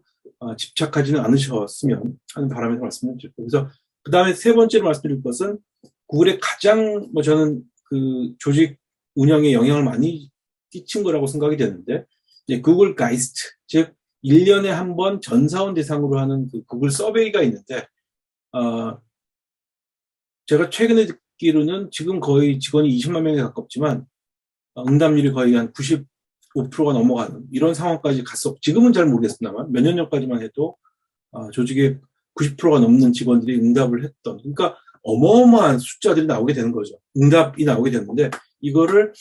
집착하지는 않으셨으면 하는 바람에서 말씀을 드렸고. 그래서 그 다음에 세 번째로 말씀드릴 것은 구글의 가장 저는 그 조직 운영에 영향을 많이 끼친 거라고 생각이 되는데 이제 구글 가이스트, 즉 1년에 한 번 전사원 대상으로 하는 그 구글 서베이가 있는데 제가 최근에 듣기로는 지금 거의 직원이 20만 명에 가깝지만 응답률이 거의 한 95%가 넘어가는 이런 상황까지 지금은 잘 모르겠습니다만 몇 년 전까지만 해도 조직의 90%가 넘는 직원들이 응답을 했던 그러니까 어마어마한 숫자들이 나오게 되는 거죠. 응답이 나오게 되는데 이거를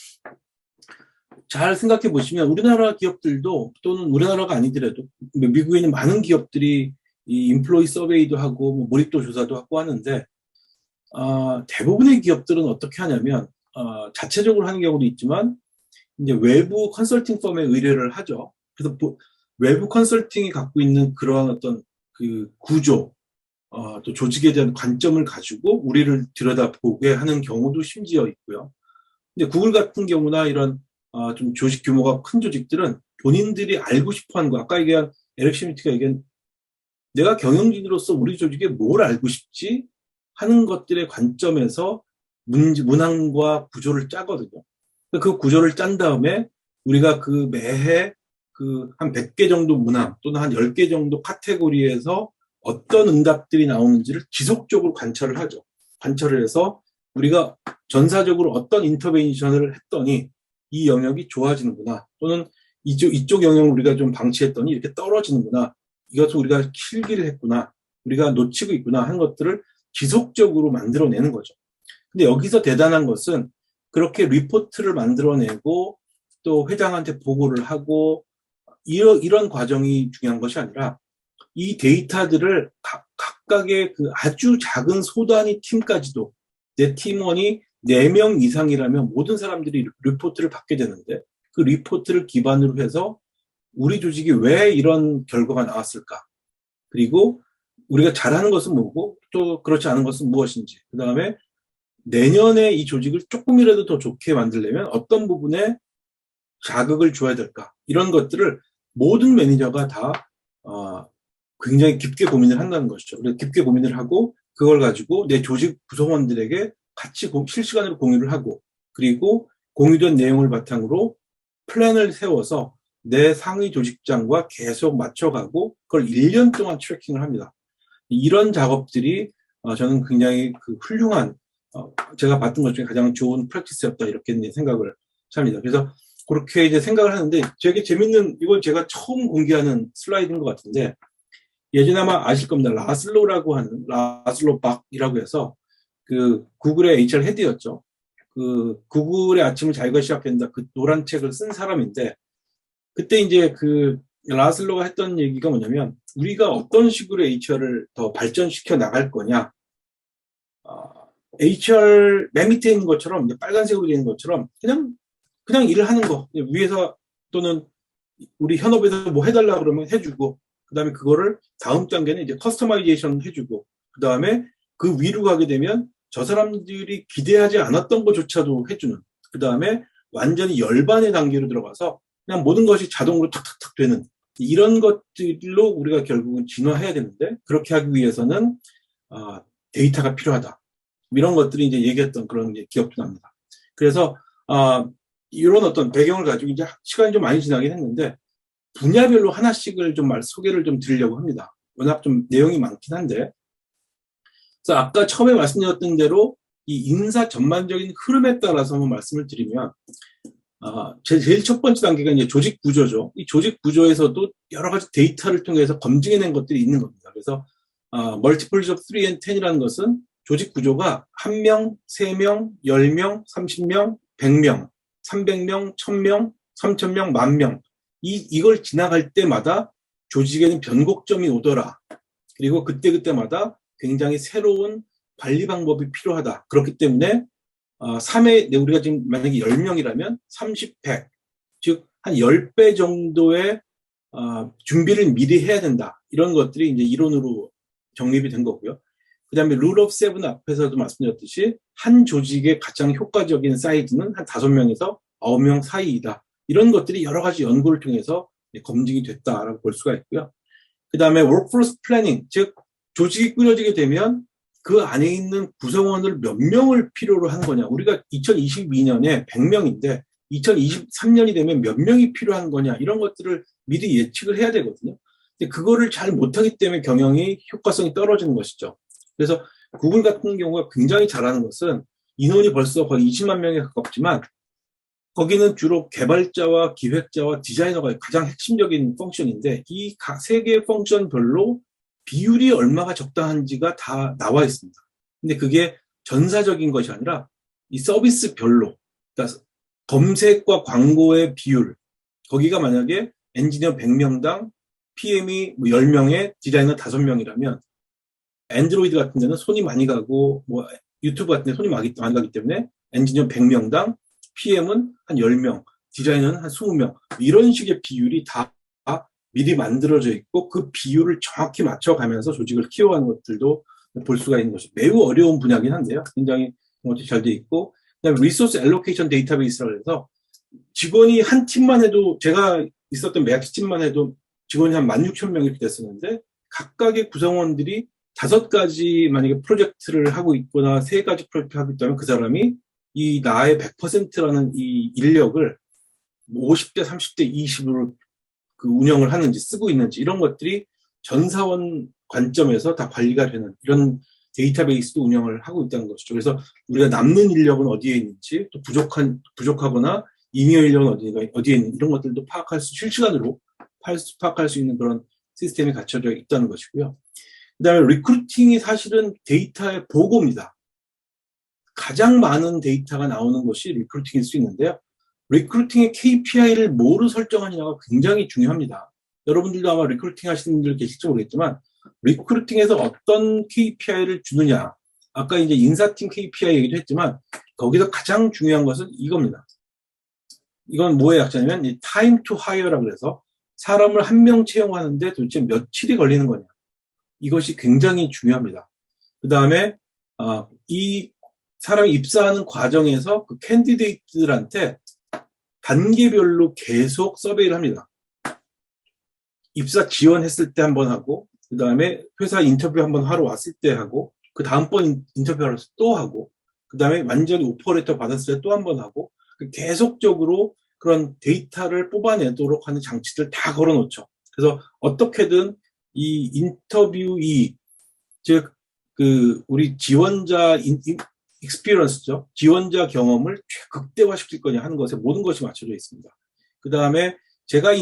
잘 생각해 보시면 우리나라 기업들도 또는 우리나라가 아니더라도 미국에 있는 많은 기업들이 이 인플로이 서베이도 하고 몰입도 조사도 하고 하는데 대부분의 기업들은 어떻게 하냐면 자체적으로 하는 경우도 있지만 이제 외부 컨설팅 펌에 의뢰를 하죠. 그래서 외부 컨설팅이 갖고 있는 그러한 어떤 그 구조 또 조직에 대한 관점을 가지고 우리를 들여다보게 하는 경우도 심지어 있고요. 근데 구글 같은 경우나 이런 좀 조직 규모가 큰 조직들은 본인들이 알고 싶어 하는 거. 아까 얘기한 에릭 슈미트가 얘기한 내가 경영진으로서 우리 조직에 뭘 알고 싶지 하는 것들의 관점에서 문항과 구조를 짜거든요. 그 구조를 짠 다음에 우리가 그 매해 그 한 100개 정도 문항 또는 한 10개 정도 카테고리에서 어떤 응답들이 나오는지를 지속적으로 관찰을 하죠. 관찰을 해서 우리가 전사적으로 어떤 인터벤션을 했더니 이 영역이 좋아지는구나. 또는 이쪽 영역을 우리가 좀 방치했더니 이렇게 떨어지는구나. 이것을 우리가 실기를 했구나. 우리가 놓치고 있구나 하는 것들을 지속적으로 만들어내는 거죠. 근데 여기서 대단한 것은 그렇게 리포트를 만들어내고 또 회장한테 보고를 하고 이런 과정이 중요한 것이 아니라 이 데이터들을 각각의 그 아주 작은 소단위 팀까지도 내 팀원이 4명 이상이라면 모든 사람들이 리포트를 받게 되는데 그 리포트를 기반으로 해서 우리 조직이 왜 이런 결과가 나왔을까? 그리고 우리가 잘하는 것은 뭐고 또 그렇지 않은 것은 무엇인지 그 다음에 내년에 이 조직을 조금이라도 더 좋게 만들려면 어떤 부분에 자극을 줘야 될까? 이런 것들을 모든 매니저가 다 굉장히 깊게 고민을 한다는 것이죠. 그래서 깊게 고민을 하고 그걸 가지고 내 조직 구성원들에게 같이 실시간으로 공유를 하고 그리고 공유된 내용을 바탕으로 플랜을 세워서 내 상위 조직장과 계속 맞춰가고 그걸 1년 동안 트래킹을 합니다. 이런 작업들이 저는 굉장히 그 훌륭한 제가 봤던 것 중에 가장 좋은 프랙티스였다 이렇게 생각을 합니다. 그래서 그렇게 이제 생각을 하는데 되게 재밌는, 이건 제가 처음 공개하는 슬라이드인 것 같은데, 예전에 아마 아실 겁니다. 라슬로라고 하는, 라슬로 박이라고 해서 그 구글의 HR 헤드였죠. 그 구글의 아침을 자기가 시작한다. 그 노란 책을 쓴 사람인데, 그때 이제 그 라슬로가 했던 얘기가 뭐냐면, 우리가 어떤 식으로 HR을 더 발전시켜 나갈 거냐. HR 맨 밑에 있는 것처럼, 빨간색으로 되어 있는 것처럼, 그냥 일을 하는 거. 위에서 또는 우리 현업에서 뭐 해달라 그러면 해주고, 그 다음에 그거를 다음 단계는 이제 커스터마이제이션 해주고, 그 다음에 그 위로 가게 되면 저 사람들이 기대하지 않았던 것조차도 해주는, 그 다음에 완전히 열반의 단계로 들어가서 그냥 모든 것이 자동으로 탁탁탁 되는, 이런 것들로 우리가 결국은 진화해야 되는데, 그렇게 하기 위해서는 데이터가 필요하다. 이런 것들이 이제 얘기했던 그런 기업도 납니다. 그래서 이런 어떤 배경을 가지고 이제 시간이 좀 많이 지나긴 했는데, 분야별로 하나씩을 좀 소개를 좀 드리려고 합니다. 워낙 좀 내용이 많긴 한데, 그래서 아까 처음에 말씀드렸던 대로 이 인사 전반적인 흐름에 따라서 한번 말씀을 드리면, 제일 첫 번째 단계가 이제 조직 구조죠. 이 조직 구조에서도 여러 가지 데이터를 통해서 검증해낸 것들이 있는 겁니다. 그래서 multiples of 3 and 10이라는 것은 조직 구조가 1명, 3명, 10명, 30명, 100명, 300명, 1000명, 3000명, 10,000명. 이걸 지나갈 때마다 조직에는 변곡점이 오더라. 그리고 그때그때마다 굉장히 새로운 관리 방법이 필요하다. 그렇기 때문에 3회, 우리가 지금 만약에 10명이라면 30, 100, 즉 한 10배 정도의 준비를 미리 해야 된다. 이런 것들이 이제 이론으로 정립이 된 거고요. 그 다음에 룰 오브 세븐 앞에서도 말씀드렸듯이 한 조직의 가장 효과적인 사이즈는 한 5명에서 9명 사이이다. 이런 것들이 여러 가지 연구를 통해서 검증이 됐다라고 볼 수가 있고요. 그 다음에 workforce planning, 즉 조직이 꾸려지게 되면 그 안에 있는 구성원을 몇 명을 필요로 한 거냐. 우리가 2022년에 100명인데 2023년이 되면 몇 명이 필요한 거냐. 이런 것들을 미리 예측을 해야 되거든요. 근데 그거를 잘 못하기 때문에 경영이 효과성이 떨어지는 것이죠. 그래서 구글 같은 경우가 굉장히 잘하는 것은 인원이 벌써 거의 20만 명에 가깝지만 거기는 주로 개발자와 기획자와 디자이너가 가장 핵심적인 펑션인데 이 각 세 개의 펑션별로 비율이 얼마가 적당한지가 다 나와 있습니다. 근데 그게 전사적인 것이 아니라 이 서비스별로, 그러니까 검색과 광고의 비율, 거기가 만약에 엔지니어 100명당 PM이 10명에 디자이너 5명이라면 안드로이드 같은 데는 손이 많이 가고 뭐 유튜브 같은 데 손이 많이 가기 때문에 엔지니어 100명당 PM은 한 10명, 디자이너는 한 20명, 이런 식의 비율이 다 미리 만들어져 있고 그 비율을 정확히 맞춰가면서 조직을 키워가는 것들도 볼 수가 있는 것이 매우 어려운 분야긴 한데요. 굉장히 잘 돼 있고, 그다음에 리소스 알로케이션 데이터베이스라고 해서 직원이 한 팀만 해도, 제가 있었던 매학시 팀만 해도 직원이 한 16,000명이 됐었는데 각각의 구성원들이 5가지 만약에 프로젝트를 하고 있거나 3가지 프로젝트를 하고 있다면 그 사람이 이 나의 100%라는 이 인력을 50대, 30대, 20으로 그 운영을 하는지 쓰고 있는지 이런 것들이 전사원 관점에서 다 관리가 되는 이런 데이터베이스도 운영을 하고 있다는 것이죠. 그래서 우리가 남는 인력은 어디에 있는지, 또 부족하거나 잉여 인력은 어디에 있는지 이런 것들도 실시간으로 파악할 수 있는 그런 시스템이 갖춰져 있다는 것이고요. 그 다음에 리크루팅이 사실은 데이터의 보고입니다. 가장 많은 데이터가 나오는 것이 리크루팅일 수 있는데요. 리크루팅의 KPI를 뭐로 설정하느냐가 굉장히 중요합니다. 여러분들도 아마 리크루팅 하시는 분들 계실지 모르겠지만 리크루팅에서 어떤 KPI를 주느냐. 아까 이제 인사팀 KPI 얘기도 했지만 거기서 가장 중요한 것은 이겁니다. 이건 뭐의 약자냐면 이 time to hire라고 해서 사람을 한 명 채용하는데 도대체 며칠이 걸리는 거냐. 이것이 굉장히 중요합니다. 그 다음에 이 사람이 입사하는 과정에서 그 캔디데이트들한테 단계별로 계속 서베이를 합니다. 입사 지원했을 때 한 번 하고, 그 다음에 회사 인터뷰 한번 하러 왔을 때 하고, 그 다음번 인터뷰하러 또 하고, 그 다음에 완전히 오퍼레이터 받았을 때 또 한 번 하고, 계속적으로 그런 데이터를 뽑아내도록 하는 장치들 다 걸어놓죠. 그래서 어떻게든 이 인터뷰이, 즉, 우리 지원자 익스피리언스죠. 지원자 경험을 최극대화시킬 거냐 하는 것에 모든 것이 맞춰져 있습니다. 그 다음에 제가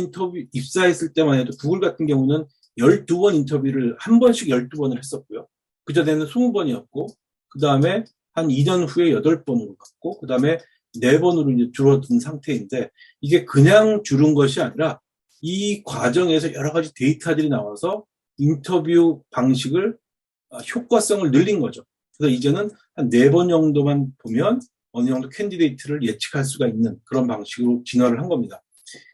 입사했을 때만 해도 구글 같은 경우는 12번 인터뷰를, 한 번씩 12번을 했었고요. 그전에는 20번이었고, 그 다음에 한 2년 후에 8번으로 갔고, 그 다음에 4번으로 이제 줄어든 상태인데, 이게 그냥 줄은 것이 아니라 이 과정에서 여러 가지 데이터들이 나와서 인터뷰 방식을, 효과성을 늘린 거죠. 그래서 이제는 한 4번 정도만 보면 어느 정도 캔디데이트를 예측할 수가 있는 그런 방식으로 진화를 한 겁니다.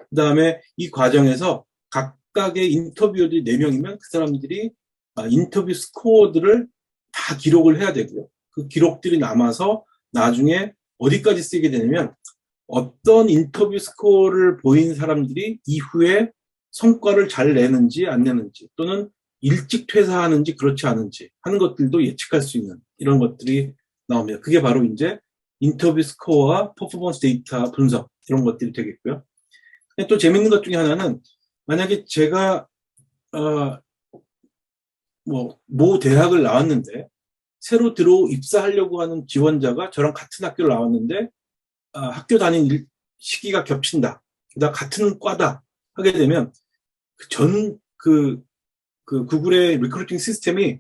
그 다음에 이 과정에서 각각의 인터뷰어들이 4명이면 그 사람들이 인터뷰 스코어들을 다 기록을 해야 되고요. 그 기록들이 남아서 나중에 어디까지 쓰게 되냐면 어떤 인터뷰 스코어를 보인 사람들이 이후에 성과를 잘 내는지 안 내는지 또는 일찍 퇴사하는지 그렇지 않은지 하는 것들도 예측할 수 있는 이런 것들이 나옵니다. 그게 바로 이제 인터뷰 스코어와 퍼포먼스 데이터 분석 이런 것들이 되겠고요. 또 재밌는 것 중에 하나는 만약에 제가 모 대학을 나왔는데 새로 입사하려고 하는 지원자가 저랑 같은 학교를 나왔는데 학교 다닌 시기가 겹친다. 그다음 같은 과다 하게 되면 그 구글의 리크루팅 시스템이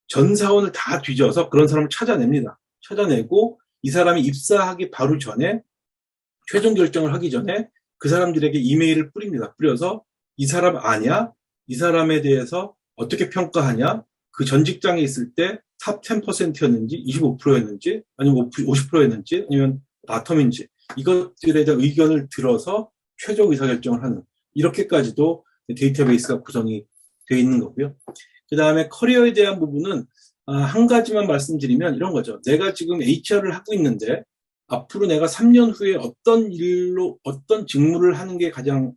전 사원을 다 뒤져서 그런 사람을 찾아냅니다. 찾아내고 이 사람이 입사하기 바로 전에 최종 결정을 하기 전에 그 사람들에게 이메일을 뿌립니다. 뿌려서 이 사람 아냐? 이 사람에 대해서 어떻게 평가하냐? 그 전 직장에 있을 때 탑 10%였는지 25%였는지 아니면 50%였는지 아니면 바텀인지 이것들에 대한 의견을 들어서 최종 의사결정을 하는 이렇게까지도 데이터베이스가 구성이 되어 있는 거고요. 그 다음에 커리어에 대한 부분은 한 가지만 말씀드리면 이런 거죠. 내가 지금 HR을 하고 있는데 앞으로 내가 3년 후에 어떤 직무를 하는 게 가장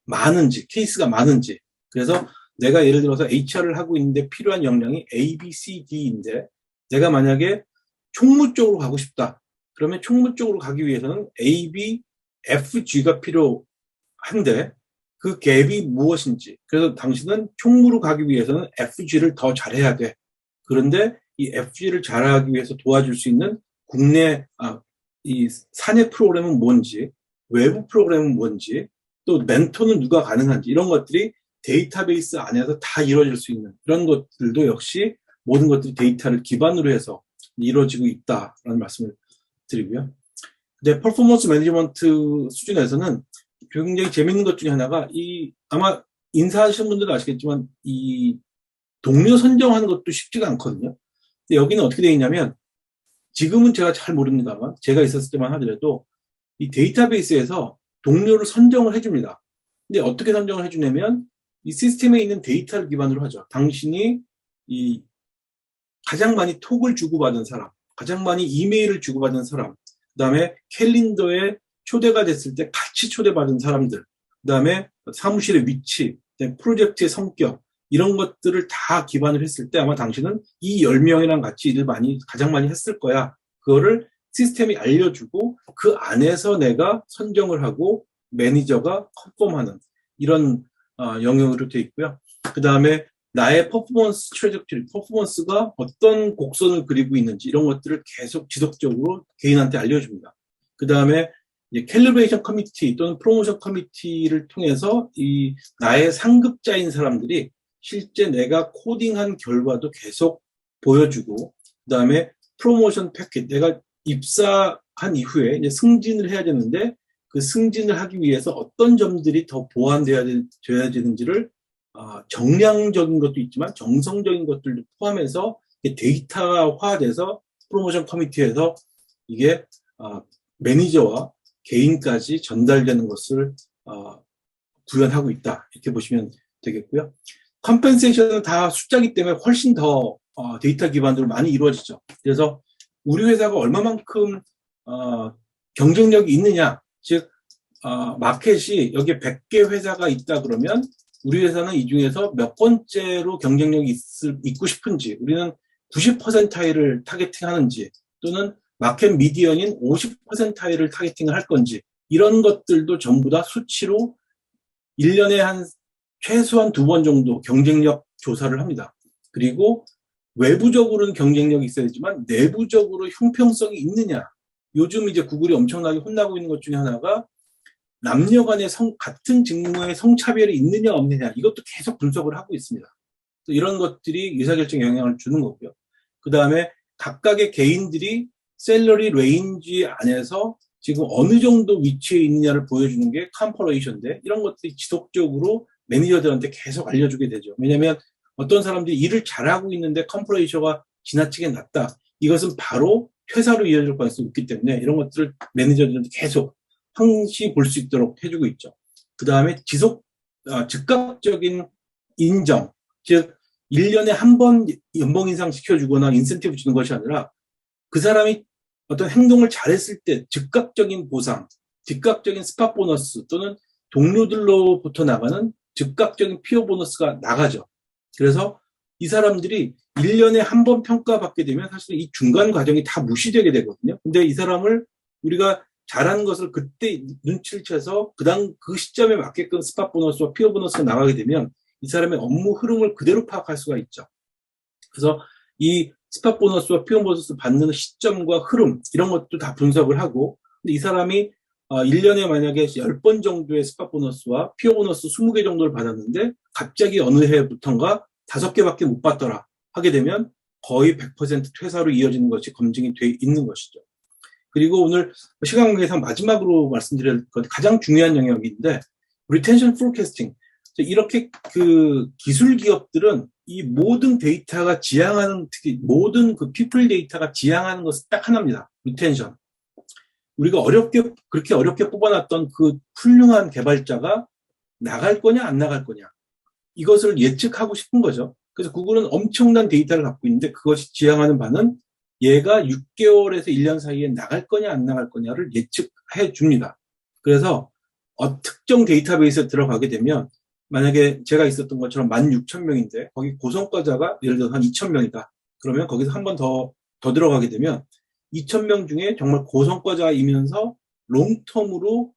많은지, 케이스가 많은지. 그래서 내가 예를 들어서 HR을 하고 있는데 필요한 역량이 A, B, C, D인데 내가 만약에 총무 쪽으로 가고 싶다. 그러면 총무 쪽으로 가기 위해서는 A, B, F, G가 필요한데 그 갭이 무엇인지. 그래서 당신은 총무로 가기 위해서는 FG를 더 잘해야 돼. 그런데 이 FG를 잘하기 위해서 도와줄 수 있는 국내 이 사내 프로그램은 뭔지, 외부 프로그램은 뭔지, 또 멘토는 누가 가능한지 이런 것들이 데이터베이스 안에서 다 이루어질 수 있는 이런 것들도 역시 모든 것들이 데이터를 기반으로 해서 이루어지고 있다라는 말씀을 드리고요. 근데 퍼포먼스 매니지먼트 수준에서는 굉장히 재밌는 것 중에 하나가 아마 인사하시는 분들은 아시겠지만 이 동료 선정하는 것도 쉽지가 않거든요. 근데 여기는 어떻게 되어 있냐면 지금은 제가 잘 모릅니다만 제가 있었을 때만 하더라도 이 데이터베이스에서 동료를 선정을 해줍니다. 근데 어떻게 선정을 해주냐면 이 시스템에 있는 데이터를 기반으로 하죠. 당신이 가장 많이 톡을 주고받은 사람, 가장 많이 이메일을 주고받은 사람, 그 다음에 캘린더에 초대가 됐을 때 같이 초대받은 사람들, 그 다음에 사무실의 위치, 프로젝트의 성격, 이런 것들을 다 기반을 했을 때 아마 당신은 이 10명이랑 같이 일을 가장 많이 했을 거야. 그거를 시스템이 알려주고 그 안에서 내가 선정을 하고 매니저가 컨펌하는 이런 영역으로 되어 있고요. 그 다음에 나의 퍼포먼스 트래젝토리, 퍼포먼스가 어떤 곡선을 그리고 있는지 이런 것들을 계속 지속적으로 개인한테 알려줍니다. 그 다음에 캘리브레이션 커미티 또는 프로모션 커미티를 통해서 나의 상급자인 사람들이 실제 내가 코딩한 결과도 계속 보여주고, 그 다음에 프로모션 패킷, 내가 입사한 이후에 이제 승진을 해야 되는데 그 승진을 하기 위해서 어떤 점들이 더 보완되어야 되는지를 정량적인 것도 있지만 정성적인 것들도 포함해서 데이터화돼서 프로모션 커미티에서 이게 매니저와 개인까지 전달되는 것을 구현하고 있다. 이렇게 보시면 되겠고요. 컴펜세이션은 다 숫자기 때문에 훨씬 더 데이터 기반으로 많이 이루어지죠. 그래서 우리 회사가 얼마만큼 경쟁력이 있느냐, 즉 마켓이 여기에 100개 회사가 있다 그러면 우리 회사는 이 중에서 몇 번째로 경쟁력이 있고 싶은지, 우리는 90%를 타겟팅하는지 또는 마켓 미디언인 50%를 타겟팅을 할 건지 이런 것들도 전부 다 수치로 1년에 최소한 2번 정도 경쟁력 조사를 합니다. 그리고 외부적으로는 경쟁력이 있어야 되지만 내부적으로 형평성이 있느냐. 요즘 이제 구글이 엄청나게 혼나고 있는 것 중에 하나가 남녀 간의 같은 직무의 성차별이 있느냐 없느냐 이것도 계속 분석을 하고 있습니다. 이런 것들이 의사결정에 영향을 주는 거고요. 그 다음에 각각의 개인들이 셀러리 레인지 안에서 지금 어느 정도 위치에 있느냐를 보여주는 게 컴퍼레이션인데 이런 것들이 지속적으로 매니저들한테 계속 알려주게 되죠. 왜냐하면 어떤 사람들이 일을 잘하고 있는데 컴퍼레이션가 지나치게 낮다. 이것은 바로 퇴사로 이어질 가능성이 있기 때문에 이런 것들을 매니저들한테 계속 항시 볼 수 있도록 해주고 있죠. 그 다음에 즉각적인 인정, 즉 1년에 한 번 연봉 인상 시켜주거나 인센티브 주는 것이 아니라 그 사람이 어떤 행동을 잘했을 때 즉각적인 보상, 즉각적인 스팟 보너스 또는 동료들로부터 나가는 즉각적인 피어 보너스가 나가죠. 그래서 이 사람들이 1년에 한 번 평가받게 되면 사실 이 중간 과정이 다 무시되게 되거든요. 근데 이 사람을 우리가 잘하는 것을 그때 눈치를 채서 그 시점에 맞게끔 스팟 보너스와 피어 보너스가 나가게 되면 이 사람의 업무 흐름을 그대로 파악할 수가 있죠. 그래서 이 스팟 보너스와 피어 보너스 받는 시점과 흐름 이런 것도 다 분석을 하고 근데 이 사람이 1년에 만약에 10번 정도의 스팟 보너스와 피어 보너스 20개 정도를 받았는데 갑자기 어느 해부턴가 5개밖에 못 받더라 하게 되면 거의 100% 퇴사로 이어지는 것이 검증이 돼 있는 것이죠. 그리고 오늘 시간 관계상 마지막으로 말씀드릴 것 가장 중요한 영역인데 리텐션 포캐스팅. 이렇게 그 기술 기업들은 이 모든 데이터가 지향하는 특히 모든 그 피플 데이터가 지향하는 것은 딱 하나입니다. 리텐션. 우리가 그렇게 어렵게 뽑아놨던 그 훌륭한 개발자가 나갈 거냐 안 나갈 거냐 이것을 예측하고 싶은 거죠. 그래서 구글은 엄청난 데이터를 갖고 있는데 그것이 지향하는 바는 얘가 6개월에서 1년 사이에 나갈 거냐 안 나갈 거냐를 예측해 줍니다. 그래서 특정 데이터베이스에 들어가게 되면 만약에 제가 있었던 것처럼 16,000명인데 거기 고성과자가 예를 들어서 한 2,000명이다. 그러면 거기서 한 번 더 들어가게 되면 2,000명 중에 정말 고성과자이면서 롱텀으로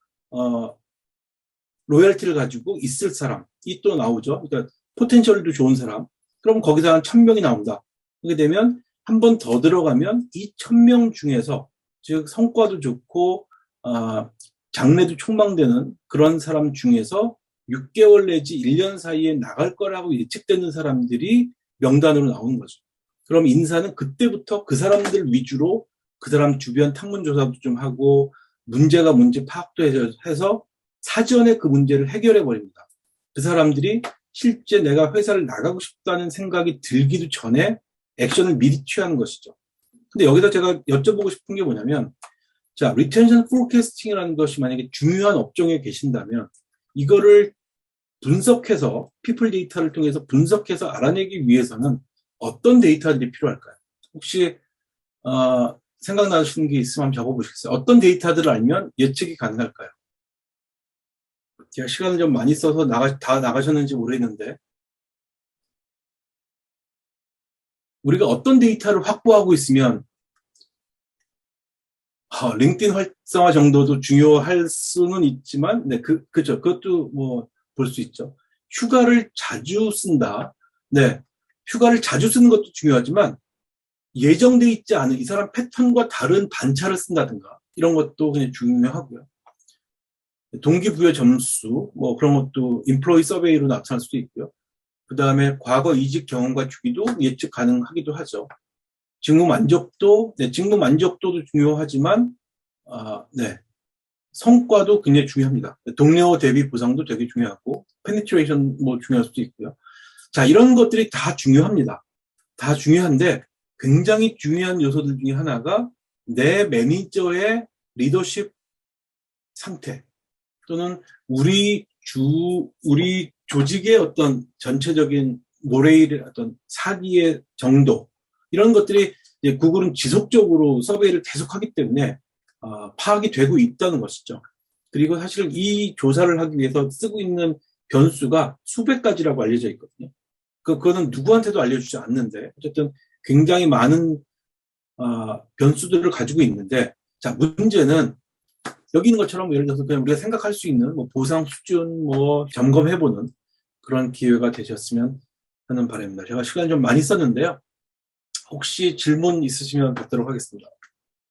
로열티를 가지고 있을 사람이 또 나오죠. 그러니까 포텐셜도 좋은 사람. 그럼 거기서 한 1,000명이 나온다. 그렇게 되면 한 번 더 들어가면 이 1,000명 중에서 즉 성과도 좋고 장래도 촉망되는 그런 사람 중에서 6개월 내지 1년 사이에 나갈 거라고 예측되는 사람들이 명단으로 나오는 거죠. 그럼 인사는 그때부터 그 사람들 위주로 그 사람 주변 탐문조사도 좀 하고 문제 파악도 해서 사전에 그 문제를 해결해 버립니다. 그 사람들이 실제 내가 회사를 나가고 싶다는 생각이 들기도 전에 액션을 미리 취하는 것이죠. 근데 여기서 제가 여쭤보고 싶은 게 뭐냐면 자, 리텐션 포캐스팅이라는 것이 만약에 중요한 업종에 계신다면 이거를 분석해서 피플 데이터를 통해서 분석해서 알아내기 위해서는 어떤 데이터들이 필요할까요? 혹시 생각나시는 게 있으면 한번 적어보시겠어요? 어떤 데이터들을 알면 예측이 가능할까요? 제가 시간을 좀 많이 써서 다 나가셨는지 모르겠는데 우리가 어떤 데이터를 확보하고 있으면 링크드인 활성화 정도도 중요할 수는 있지만 네, 그죠. 그것도 뭐 볼 수 있죠. 휴가를 자주 쓴다. 네. 휴가를 자주 쓰는 것도 중요하지만 예정돼 있지 않은 이 사람 패턴과 다른 반차를 쓴다든가 이런 것도 그냥 중요하고요. 동기부여 점수 뭐 그런 것도 인플로이 서베이로 나타날 수도 있고요. 그 다음에 과거 이직 경험과 주기도 예측 가능하기도 하죠. 직무 만족도도 중요하지만 네. 성과도 굉장히 중요합니다. 동료 대비 보상도 되게 중요하고 페니트레이션 뭐 중요할 수도 있고요. 자, 이런 것들이 다 중요합니다. 다 중요한데 굉장히 중요한 요소들 중에 하나가 내 매니저의 리더십 상태 또는 우리 조직의 어떤 전체적인 모레일의 어떤 사기의 정도 이런 것들이 이제 구글은 지속적으로 서베이를 계속하기 때문에 파악이 되고 있다는 것이죠. 그리고 사실 이 조사를 하기 위해서 쓰고 있는 변수가 수백 가지라고 알려져 있거든요. 그거는 누구한테도 알려주지 않는데 어쨌든 굉장히 많은 변수들을 가지고 있는데 자 문제는 여기 있는 것처럼 예를 들어서 그냥 우리가 생각할 수 있는 뭐 보상 수준 뭐 점검해보는 그런 기회가 되셨으면 하는 바람입니다. 제가 시간 좀 많이 썼는데요. 혹시 질문 있으시면 받도록 하겠습니다.